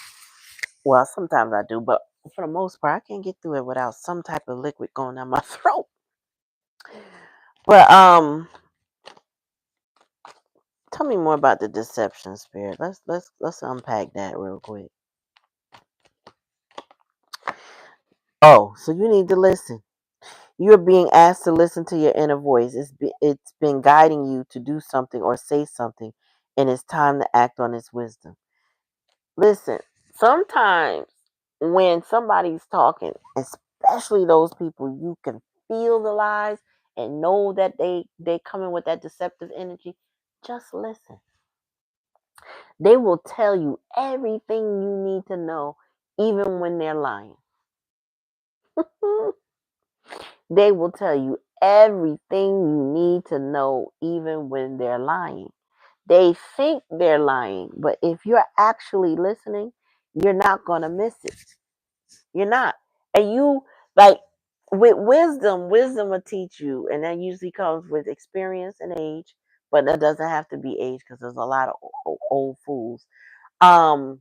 Well, sometimes I do, but for the most part, I can't get through it without some type of liquid going down my throat. But tell me more about the deception spirit. Let's unpack that real quick. Oh, so you need to listen. You're being asked to listen to your inner voice. It's been guiding you to do something or say something, and it's time to act on its wisdom. Listen, sometimes when somebody's talking, especially those people, you can feel the lies and know that they come in with that deceptive energy. Just listen. They will tell you everything you need to know, even when they're lying. They will tell you everything you need to know, even when they're lying. They think they're lying, but if you're actually listening, you're not going to miss it. You're not. And you, like, with wisdom will teach you, and that usually comes with experience and age, but that doesn't have to be age because there's a lot of old fools. Um,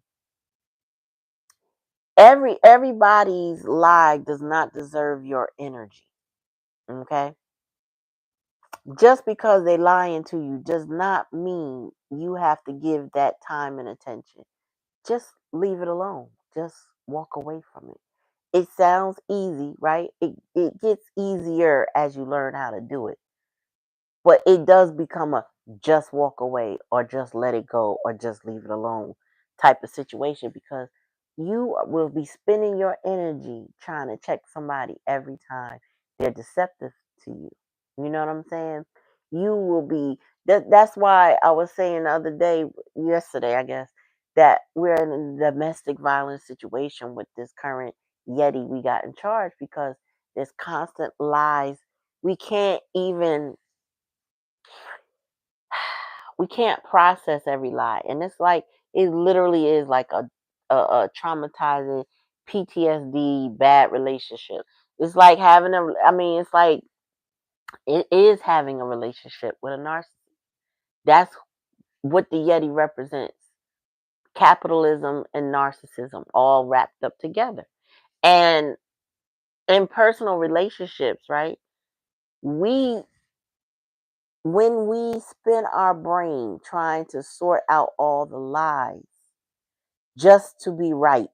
everybody's lie does not deserve your energy. Okay? Just because they lying to you does not mean you have to give that time and attention. Just leave it alone. Just walk away from it. It sounds easy, right? It gets easier as you learn how to do it. But it does become a just walk away or just let it go or just leave it alone type of situation because you will be spending your energy trying to check somebody every time they're deceptive to you. You know what I'm saying? You will be that's why I was saying the other day, yesterday, I guess, that we're in a domestic violence situation with this current Yeti we got in charge because there's constant lies. We can't even we can't process every lie, and it's like it literally is like a traumatizing PTSD bad relationship. It's like having a I mean it's like it is having a relationship with a narcissist. That's what the Yeti represents: capitalism and narcissism all wrapped up together. And in personal relationships, right, we when we spend our brain trying to sort out all the lies just to be right,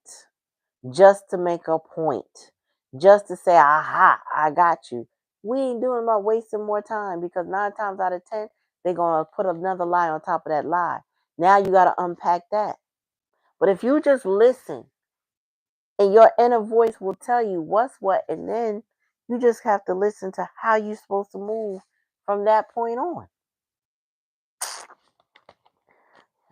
just to make a point, just to say, aha, I got you. We ain't doing about wasting more time because 9 times out of 10, they're going to put another lie on top of that lie. Now you got to unpack that. But if you just listen, and your inner voice will tell you what's what, and then you just have to listen to how you're supposed to move from that point on.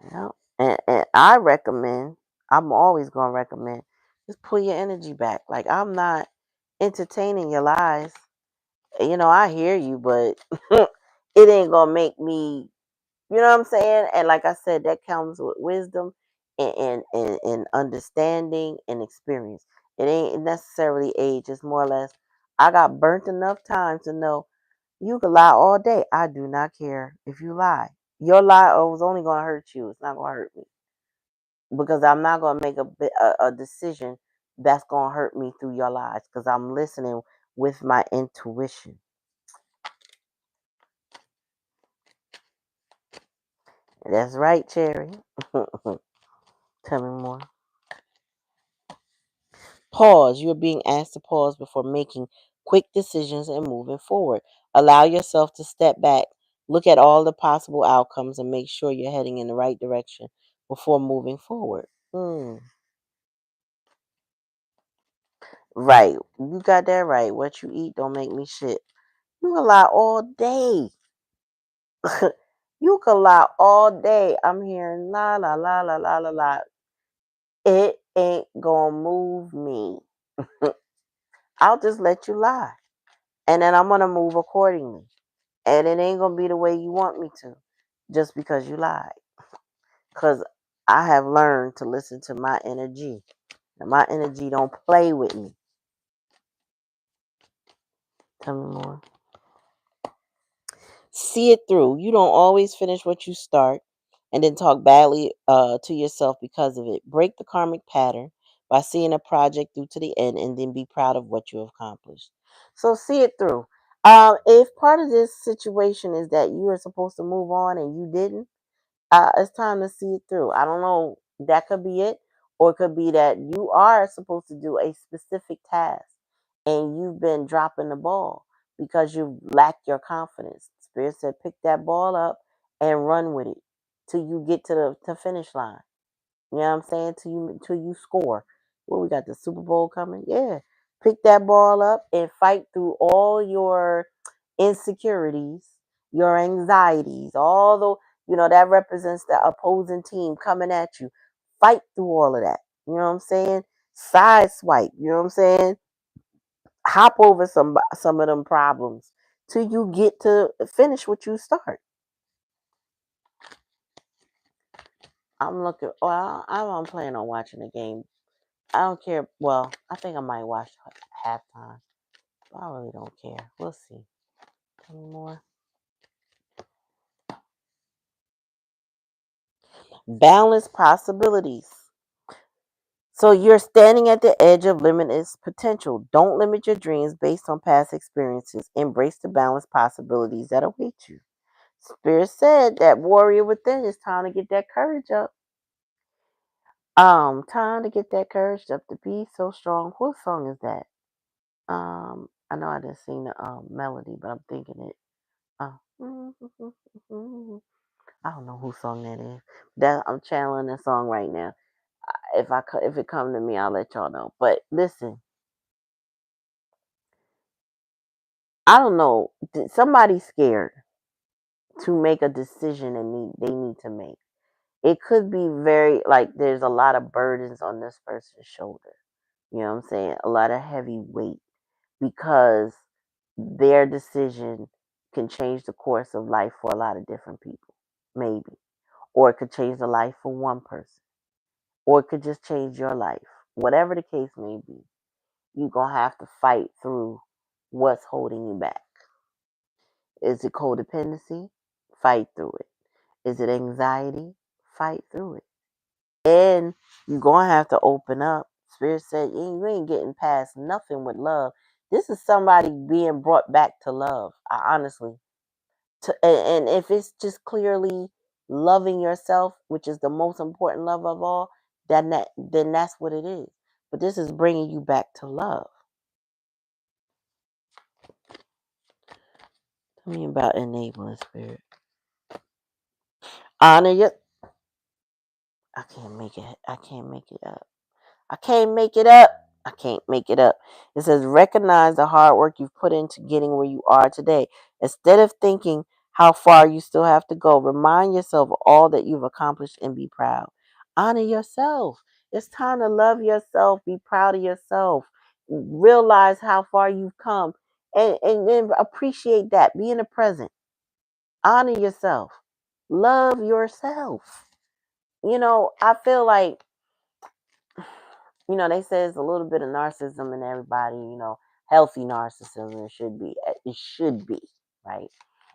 You know? And I recommend, I'm always going to recommend, just pull your energy back. Like, I'm not entertaining your lies. You know, I hear you, but it ain't going to make me, you know what I'm saying? And like I said, that comes with wisdom and understanding and experience. It ain't necessarily age. It's more or less, I got burnt enough times to know you can lie all day. I do not care if you lie. Your lie was only going to hurt you. It's not going to hurt me because I'm not going to make a decision that's going to hurt me through your lies because I'm listening with my intuition. That's right, Cherry. Tell me more. Pause. You are being asked to pause before making quick decisions and moving forward. Allow yourself to step back, look at all the possible outcomes, and make sure you're heading in the right direction before moving forward. Right. You got that right. What you eat don't make me shit. You can lie all day. You can lie all day. I'm hearing la la la la la la la. It ain't gonna move me. I'll just let you lie. And then I'm gonna move accordingly. And it ain't gonna be the way you want me to. Just because you lied. Cause I have learned to listen to my energy. And my energy don't play with me. Tell me more. See it through. You don't always finish what you start and then talk badly to yourself because of it. Break the karmic pattern by seeing a project through to the end and then be proud of what you have accomplished. So see it through. If part of this situation is that you are supposed to move on and you didn't, it's time to see it through. I don't know. That could be it. Or it could be that you are supposed to do a specific task and you've been dropping the ball because you lack your confidence. Spirit said, pick that ball up and run with it till you get to the finish line. You know what I'm saying? Till you score. Well, we got the Super Bowl coming. Yeah. Pick that ball up and fight through all your insecurities, your anxieties, all the that represents the opposing team coming at you. Fight through all of that. You know what I'm saying? Side swipe. You know what I'm saying? Hop over some of them problems till you get to finish what you start. I'm looking. Well, I'm planning on watching the game. I don't care. Well, I think I might watch halftime. I really don't care. We'll see. Tell me more. Balance possibilities. So you're standing at the edge of limitless potential. Don't limit your dreams based on past experiences. Embrace the balanced possibilities that await you. Spirit said that warrior within is time to get that courage up. Time to get that courage up to be so strong. What song is that? I know I didn't sing the melody, but I'm thinking it. Uh, I don't know whose song that is. That I'm channeling that song right now. If it come to me, I'll let y'all know. But listen, I don't know. Somebody's scared to make a decision and they need to make. It could be very like there's a lot of burdens on this person's shoulder. You know what I'm saying? A lot of heavy weight because their decision can change the course of life for a lot of different people. Maybe. Or it could change the life for one person. Or it could just change your life. Whatever the case may be, you're going to have to fight through what's holding you back. Is it codependency? Fight through it. Is it anxiety? Fight through it. And you're going to have to open up. Spirit said, you ain't getting past nothing with love. This is somebody being brought back to love. Honestly. And if it's just clearly loving yourself, which is the most important love of all, then that's what it is. But this is bringing you back to love. Tell me about enabling spirit. Honor your I can't make it. I can't make it up. I can't make it up. I can't make it up. It says, recognize the hard work you've put into getting where you are today. Instead of thinking how far you still have to go, remind yourself of all that you've accomplished and be proud. Honor yourself. It's time to love yourself. Be proud of yourself. Realize how far you've come and then appreciate that. Be in the present. Honor yourself. Love yourself. I feel like they say it's a little bit of narcissism in everybody, healthy narcissism it should be, right?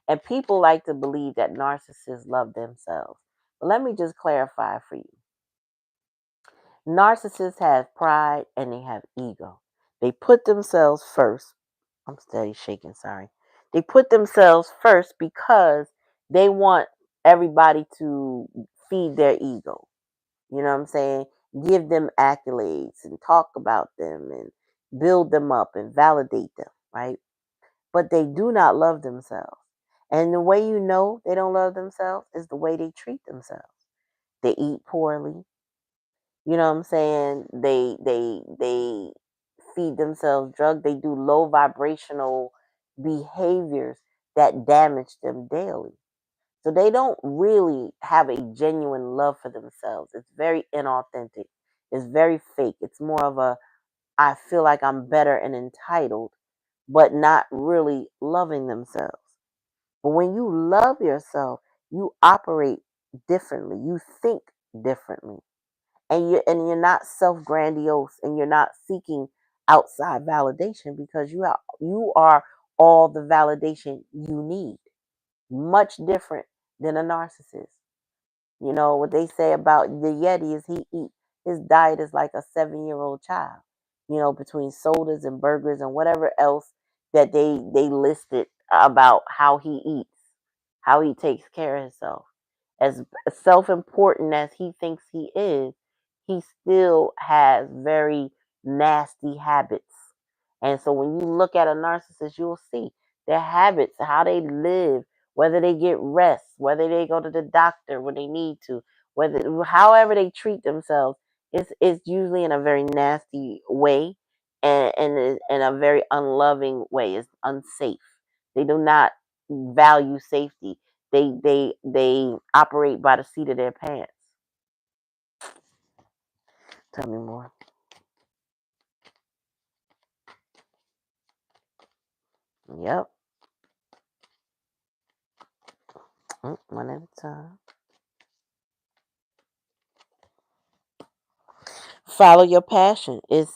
And people like to believe that narcissists love themselves. But let me just clarify for you. Narcissists have pride and they have ego. They put themselves first. I'm steady shaking, sorry. They put themselves first because they want everybody to feed their ego. You know what I'm saying? Give them accolades and talk about them and build them up and validate them, right? But they do not love themselves. And the way you know they don't love themselves is the way they treat themselves. They eat poorly. You know what I'm saying? They feed themselves drugs. They do low vibrational behaviors that damage them daily. So they don't really have a genuine love for themselves. It's very inauthentic. It's very fake. It's more of a, I feel like I'm better and entitled, but not really loving themselves. But when you love yourself, you operate differently. You think differently. And you're not self-grandiose and you're not seeking outside validation because you are all the validation you need. Much different than a narcissist. You know what they say about the Yeti is his diet is like a 7-year-old child. Between sodas and burgers and whatever else that they listed about how he eats, how he takes care of himself. As self-important as he thinks he still has very nasty habits. And so when you look at a narcissist, you'll see their habits, how they live, whether they get rest, whether they go to the doctor when they need to, whether however they treat themselves, it's usually in a very nasty way and in a very unloving way. It's unsafe. They do not value safety. They operate by the seat of their pants. Tell me more. Yep. One at a time. Follow your passion. Is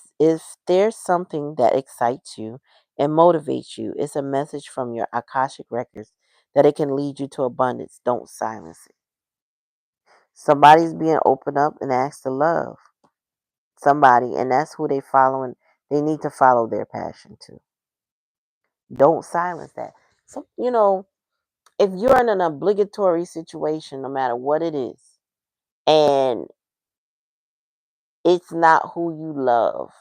there something that excites you and motivates you? It's a message from your Akashic records that it can lead you to abundance. Don't silence it. Somebody's being opened up and asked to love somebody, and that's who they following. They need to follow their passion too. Don't silence that. So if you're in an obligatory situation, no matter what it is, and it's not who you love.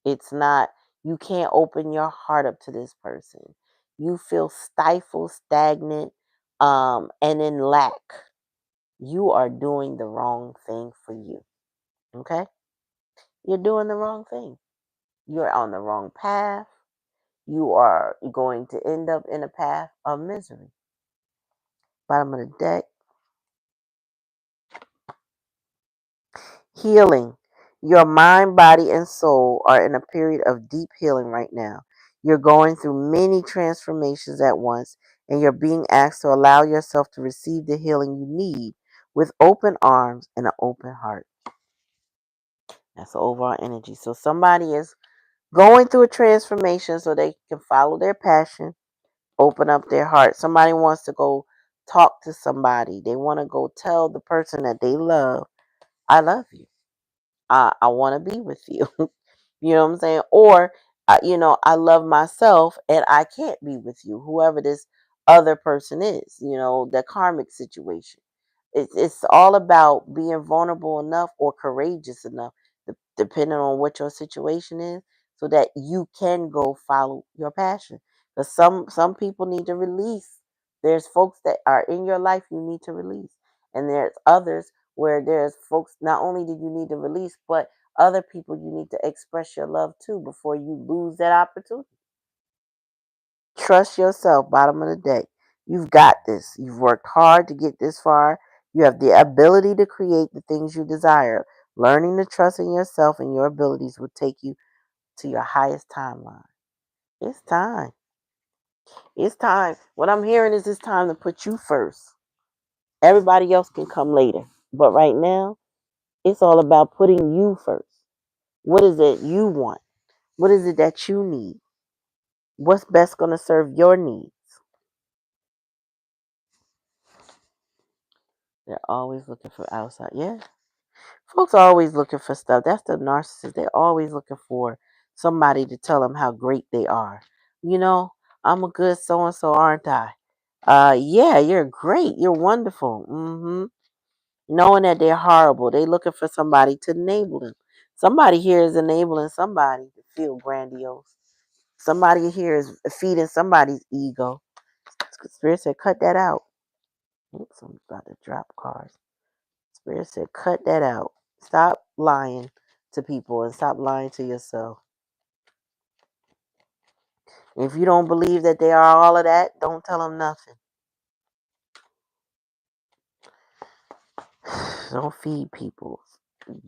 It's not, you can't open your heart up to this person. You feel stifled, stagnant, and in lack. You are doing the wrong thing for you. Okay? You're doing the wrong thing. You're on the wrong path. You are going to end up in a path of misery. Bottom of the deck. Healing. Your mind, body, and soul are in a period of deep healing right now. You're going through many transformations at once, and you're being asked to allow yourself to receive the healing you need with open arms and an open heart. That's the overall energy. So somebody is going through a transformation so they can follow their passion, open up their heart. Somebody wants to go talk to somebody. They want to go tell the person that they love, I love you. I want to be with you. You know what I'm saying? Or, I love myself and I can't be with you, whoever this other person is, the karmic situation. It's all about being vulnerable enough or courageous enough, depending on what your situation is, so that you can go follow your passion. Because some people need to release. There's folks that are in your life you need to release, and there's others where there's folks, not only do you need to release, but other people you need to express your love to before you lose that opportunity. Trust yourself, bottom of the deck. You've got this. You've worked hard to get this far. You have the ability to create the things you desire. Learning to trust in yourself and your abilities will take you to your highest timeline. It's time. It's time. What I'm hearing is it's time to put you first. Everybody else can come later. But right now, it's all about putting you first. What is it you want? What is it that you need? What's best going to serve your needs? They're always looking for outside. Yeah. Folks are always looking for stuff. That's the narcissist. They're always looking for somebody to tell them how great they are. You know, I'm a good so and so, aren't I? Yeah, you're great. You're wonderful. Knowing that they're horrible, they looking for somebody to enable them. Somebody here is enabling somebody to feel grandiose. Somebody here is feeding somebody's ego. Spirit said, cut that out. Oops, I'm about to drop cards. Spirit said, cut that out. Stop lying to people and stop lying to yourself. If you don't believe that they are all of that, don't tell them nothing. Don't feed people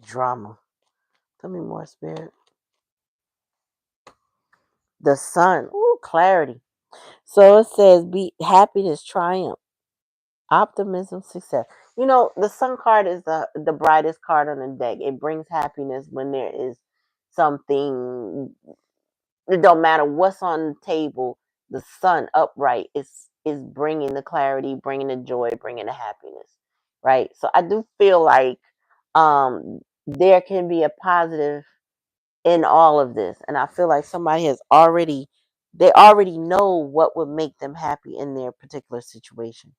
drama. Tell me more, Spirit. The sun. Ooh, clarity. So it says, be happiness, triumph, optimism, success. You know, the sun card is the brightest card on the deck. It brings happiness when there is something. It don't matter what's on the table. The sun upright is bringing the clarity, bringing the joy, bringing the happiness, right? So I do feel like there can be a positive in all of this, and I feel like somebody has already, they already know what would make them happy in their particular situation.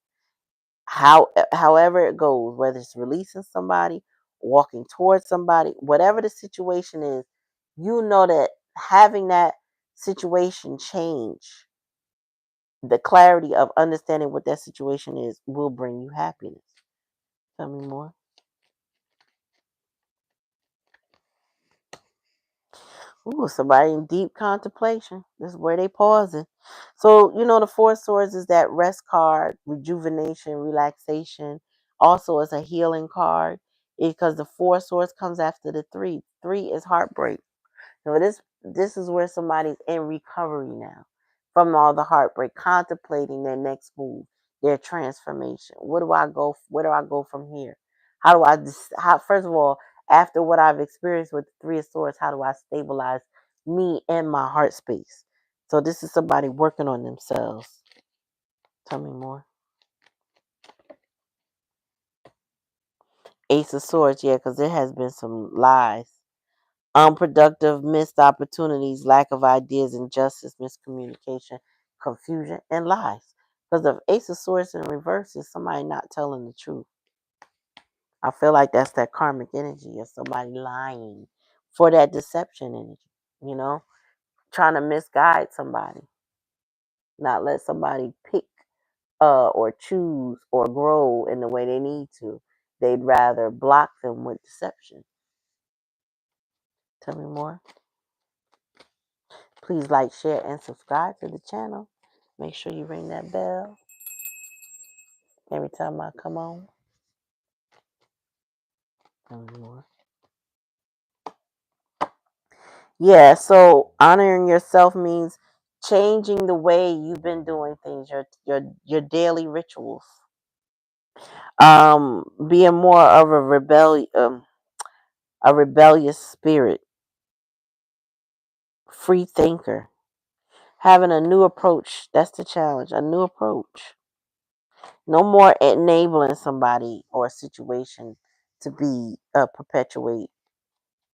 However it goes, whether it's releasing somebody, walking towards somebody, whatever the situation is, you know that having that situation change, the clarity of understanding what that situation is will bring you happiness. Tell me more. Ooh, somebody in deep contemplation. This is where they pausing. So, you know, the Four Swords is that rest card, rejuvenation, relaxation. Also, it's a healing card because the Four Swords comes after the three. Three is heartbreak. So this is where somebody's in recovery now from all the heartbreak, contemplating their next move, their transformation. What do I go? Where do I go from here? How do I? How first of all, after what I've experienced with the Three of Swords, how do I stabilize me and my heart space? So this is somebody working on themselves. Tell me more. Ace of Swords, yeah, because there has been some lies, unproductive, missed opportunities, lack of ideas, injustice, miscommunication, confusion, and lies. Because the Ace of Swords in reverse is somebody not telling the truth. I feel like that's that karmic energy of somebody lying for that deception energy, you know, trying to misguide somebody, not let somebody pick or choose or grow in the way they need to. They'd rather block them with deception. Tell me more. Please like, share, and subscribe to the channel. Make sure you ring that bell every time I come on. Yeah, so honoring yourself means changing the way you've been doing things, your daily rituals. Being more of a rebellious spirit, free thinker, having a new approach. That's the challenge. A new approach. No more enabling somebody or a situation to be perpetuate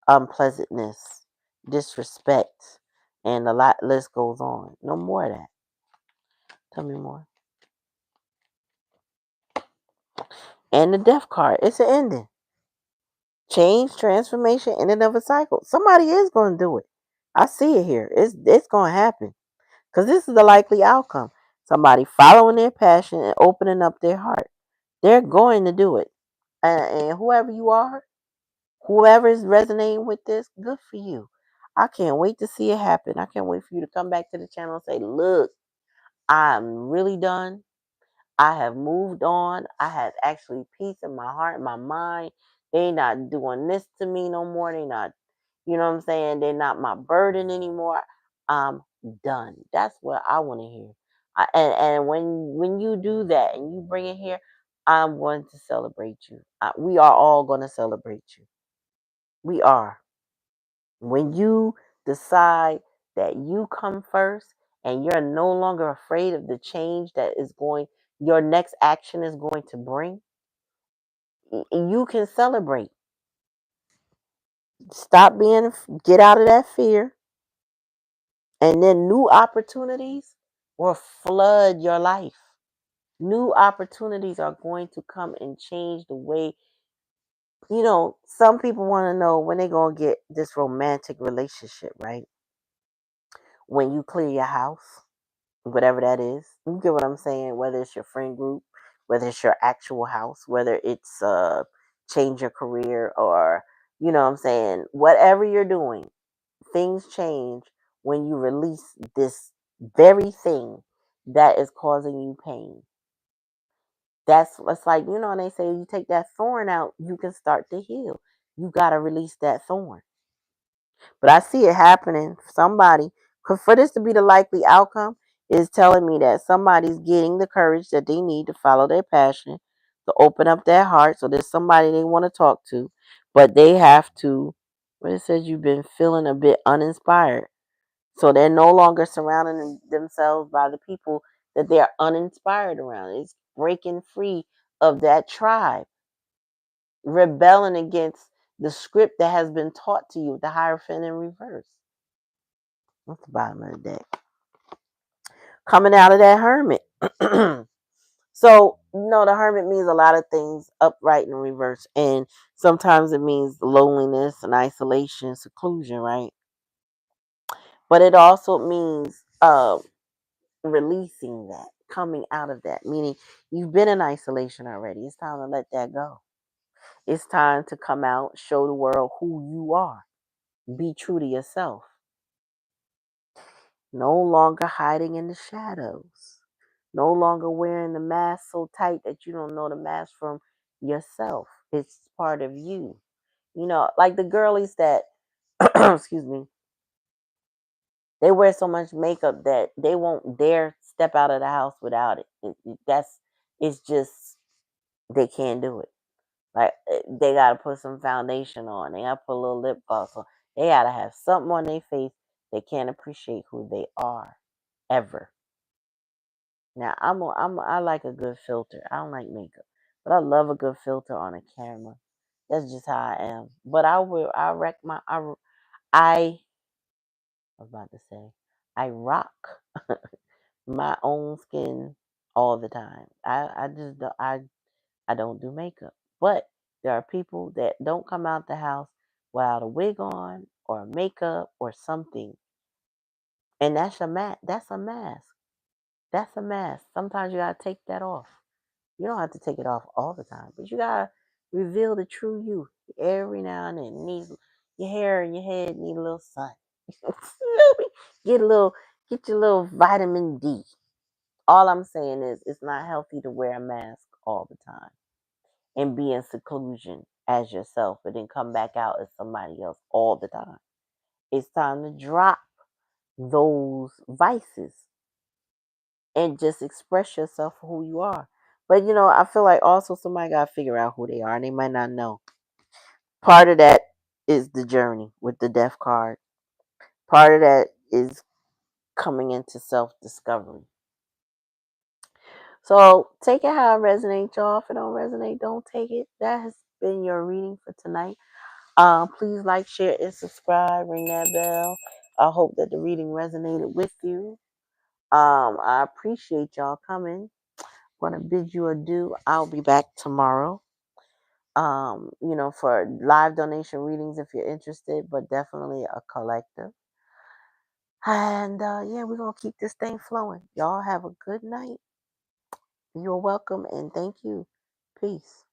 unpleasantness, disrespect, and a lot list goes on. No more of that. Tell me more. And the death card, it's an ending. Change, transformation, in and of a cycle. Somebody is going to do it. I see it here. It's going to happen because this is the likely outcome. Somebody following their passion and opening up their heart. They're going to do it. And whoever you are, whoever is resonating with this, good for you. I can't wait to see it happen. I can't wait for you to come back to the channel and say, look, I'm really done. I have moved on. I have actually peace in my heart, my mind. They not doing this to me no more. They not, you know what I'm saying? They're not my burden anymore. I'm done. That's what I want to hear. And when you do that and you bring it here, I'm going to celebrate you. We are all going to celebrate you. We are. When you decide that you come first and you're no longer afraid of the change that is going, your next action is going to bring, you can celebrate. Stop being, get out of that fear, and then new opportunities will flood your life. New opportunities are going to come and change the way, some people want to know when they're going to get this romantic relationship, right? When you clear your house, whatever that is. You get what I'm saying? Whether it's your friend group, whether it's your actual house, whether it's change your career, or you know what I'm saying, whatever you're doing, things change when you release this very thing that is causing you pain. It's like, and they say you take that thorn out, you can start to heal. You got to release that thorn. But I see it happening. Somebody, for this to be the likely outcome, is telling me that somebody's getting the courage that they need to follow their passion, to open up their heart. So there's somebody they want to talk to, but they have to. What it says, you've been feeling a bit uninspired. So they're no longer surrounding themselves by the people that they're uninspired around. It's breaking free of that tribe, rebelling against the script that has been taught to you, the Hierophant in reverse. That's the bottom of the deck. Coming out of that Hermit. So, the Hermit means a lot of things, upright and reverse. And sometimes it means loneliness and isolation, seclusion, right? But it also means releasing that, coming out of that, meaning you've been in isolation already. It's time to let that go. It's time to come out, show the world who you are. Be true to yourself. No longer hiding in the shadows. No longer wearing the mask so tight that you don't know the mask from yourself. It's part of you. Like the girlies that, excuse me, they wear so much makeup that they won't dare step out of the house without it. It's just, they can't do it. Like, they got to put some foundation on. They got to put a little lip gloss on. They got to have something on their face. They can't appreciate who they are, ever. Now, I like a good filter. I don't like makeup, but I love a good filter on a camera. That's just how I am. But I wreck I was about to say, I rock my own skin all the time. I just don't, I don't do makeup. But there are people that don't come out the house without a wig on or makeup or something, and that's a mask. That's a mask. Sometimes you gotta take that off. You don't have to take it off all the time, but you gotta reveal the true you every now and then. Your hair and your head need a little sun. get a little, get your little vitamin D. All I'm saying is, it's not healthy to wear a mask all the time and be in seclusion as yourself, but then come back out as somebody else all the time. It's time to drop those vices and just express yourself for who you are. But I feel like also somebody got to figure out who they are, and they might not know. Part of that is the journey with the death card. Part of that is coming into self discovery. So take it how it resonates, y'all. If it don't resonate, don't take it. That has been your reading for tonight. Please like, share, and subscribe. Ring that bell. I hope that the reading resonated with you. I appreciate y'all coming. Want to bid you adieu. I'll be back tomorrow. For live donation readings if you're interested, but definitely a collective. And yeah, we're gonna keep this thing flowing. Y'all have a good night. You're welcome, and thank you. Peace.